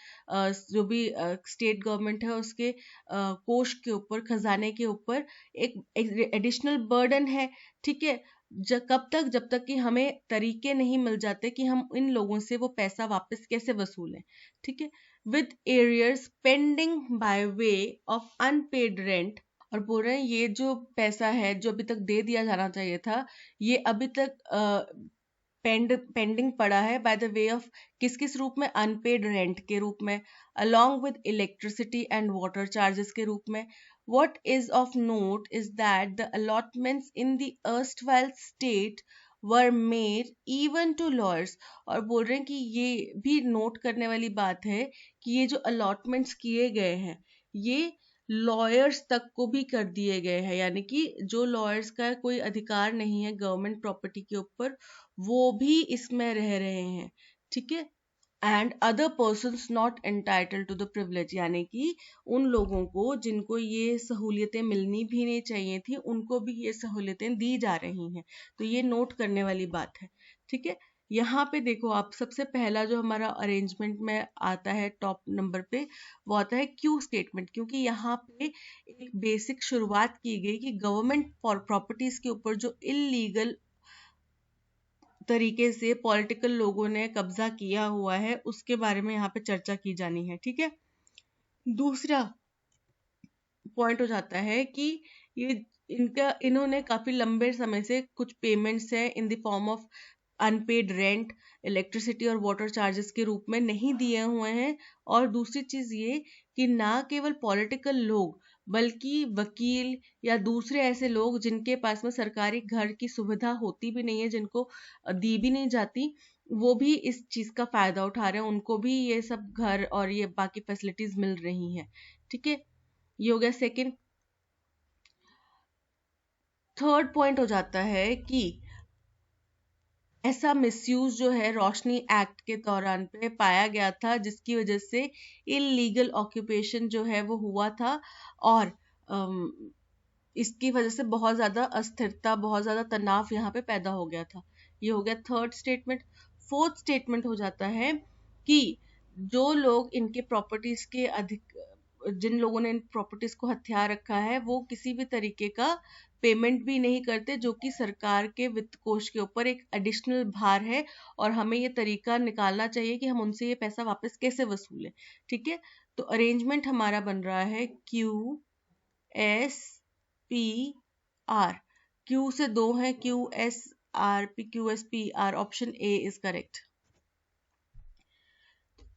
A: जो भी स्टेट गवर्नमेंट है उसके कोष के ऊपर, खजाने के ऊपर एक एडिशनल बर्डन है। ठीक है, कब तक? जब तक कि हमें तरीके नहीं मिल जाते कि हम इन लोगों से वो पैसा वापस कैसे वसूलें। ठीक है, with arrears pending by way of unpaired rent. और बोल रहे हैं ये जो पैसा है जो अभी तक दे दिया जाना चाहिए था, ये अभी तक पेंडिंग पड़ा है बाय द वे ऑफ किस किस रूप में? अनपेड रेंट के रूप में, along with electricity and water charges के रूप में। What is of note is that the allotments in the erstwhile state were made even to lawyers। और बोल रहे हैं कि ये भी नोट करने वाली बात है कि ये जो अलॉटमेंट्स किए गए हैं ये लॉयर्स तक को भी कर दिए गए हैं, यानी कि जो लॉयर्स का कोई अधिकार नहीं है गवर्नमेंट प्रॉपर्टी के ऊपर, वो भी इसमें रह रहे हैं। ठीक है, and other persons not entitled to the privilege, यानी कि उन लोगों को जिनको ये सहूलियतें मिलनी भी नहीं चाहिए थी, उनको भी ये सहूलियतें दी जा रही हैं। तो ये नोट करने वाली बात है। ठीक है, यहाँ पे देखो आप, सबसे पहला जो हमारा अरेंजमेंट में आता है टॉप नंबर पे, वो आता है क्यू स्टेटमेंट, क्योंकि यहाँ पे एक बेसिक शुरुआत की गई कि गवर्नमेंट प्रॉपर्टीज के ऊपर जो इलीगल तरीके से पॉलिटिकल लोगों ने कब्जा किया हुआ है उसके बारे में यहाँ पे चर्चा की जानी है। ठीक है, दूसरा पॉइंट हो जाता है कि ये इन्होंने काफी लंबे समय से कुछ पेमेंट्स है in the form of unpaired rent, electricity और वाटर चार्जेस के रूप में नहीं दिए हुए हैं। और दूसरी चीज ये कि ना केवल पॉलिटिकल लोग बल्कि वकील या दूसरे ऐसे लोग जिनके पास में सरकारी घर की सुविधा होती भी नहीं है, जिनको दी भी नहीं जाती, वो भी इस चीज का फायदा उठा रहे हैं, उनको भी ये सब घर और ये बाकी फैसिलिटीज मिल रही हैं। ठीक है, ये हो गया सेकंड। थर्ड पॉइंट हो जाता है कि ऐसा मिसयूज जो है रोशनी एक्ट के दौरान पे पाया गया था, जिसकी वजह से इलीगल ऑक्यूपेशन जो है वो हुआ था, और इसकी वजह से बहुत ज्यादा अस्थिरता, बहुत ज्यादा तनाव यहाँ पे पैदा हो गया था। ये हो गया थर्ड स्टेटमेंट। फोर्थ स्टेटमेंट हो जाता है कि जो लोग इनके प्रॉपर्टीज के अधिक, जिन लोगों ने इन प्रॉपर्टीज को हथियार रखा है, वो किसी भी तरीके का पेमेंट भी नहीं करते, जो कि सरकार के वित्त कोष के ऊपर एक एडिशनल भार है, और हमें ये तरीका निकालना चाहिए कि हम उनसे ये पैसा वापस कैसे वसूलें। ठीक है, तो अरेंजमेंट हमारा बन रहा है QSPR। क्यू से दो है, QSPR, option A is correct.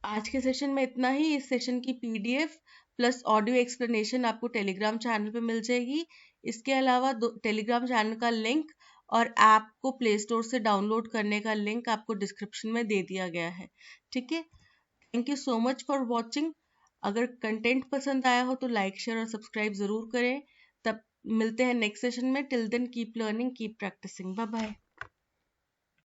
A: आज के सेशन में इतना ही। इस सेशन की PDF प्लस ऑडियो एक्सप्लेनेशन आपको टेलीग्राम चैनल पे मिल जाएगी। इसके अलावा टेलीग्राम चैनल का लिंक और ऐप को प्ले स्टोर से डाउनलोड करने का लिंक आपको डिस्क्रिप्शन में दे दिया गया है। ठीक है, thank you so much for watching. अगर कंटेंट पसंद आया हो तो लाइक, शेयर और सब्सक्राइब जरूर करें। तब मिलते हैं नेक्स्ट सेशन में। Till then keep learning, keep practising. Bye bye.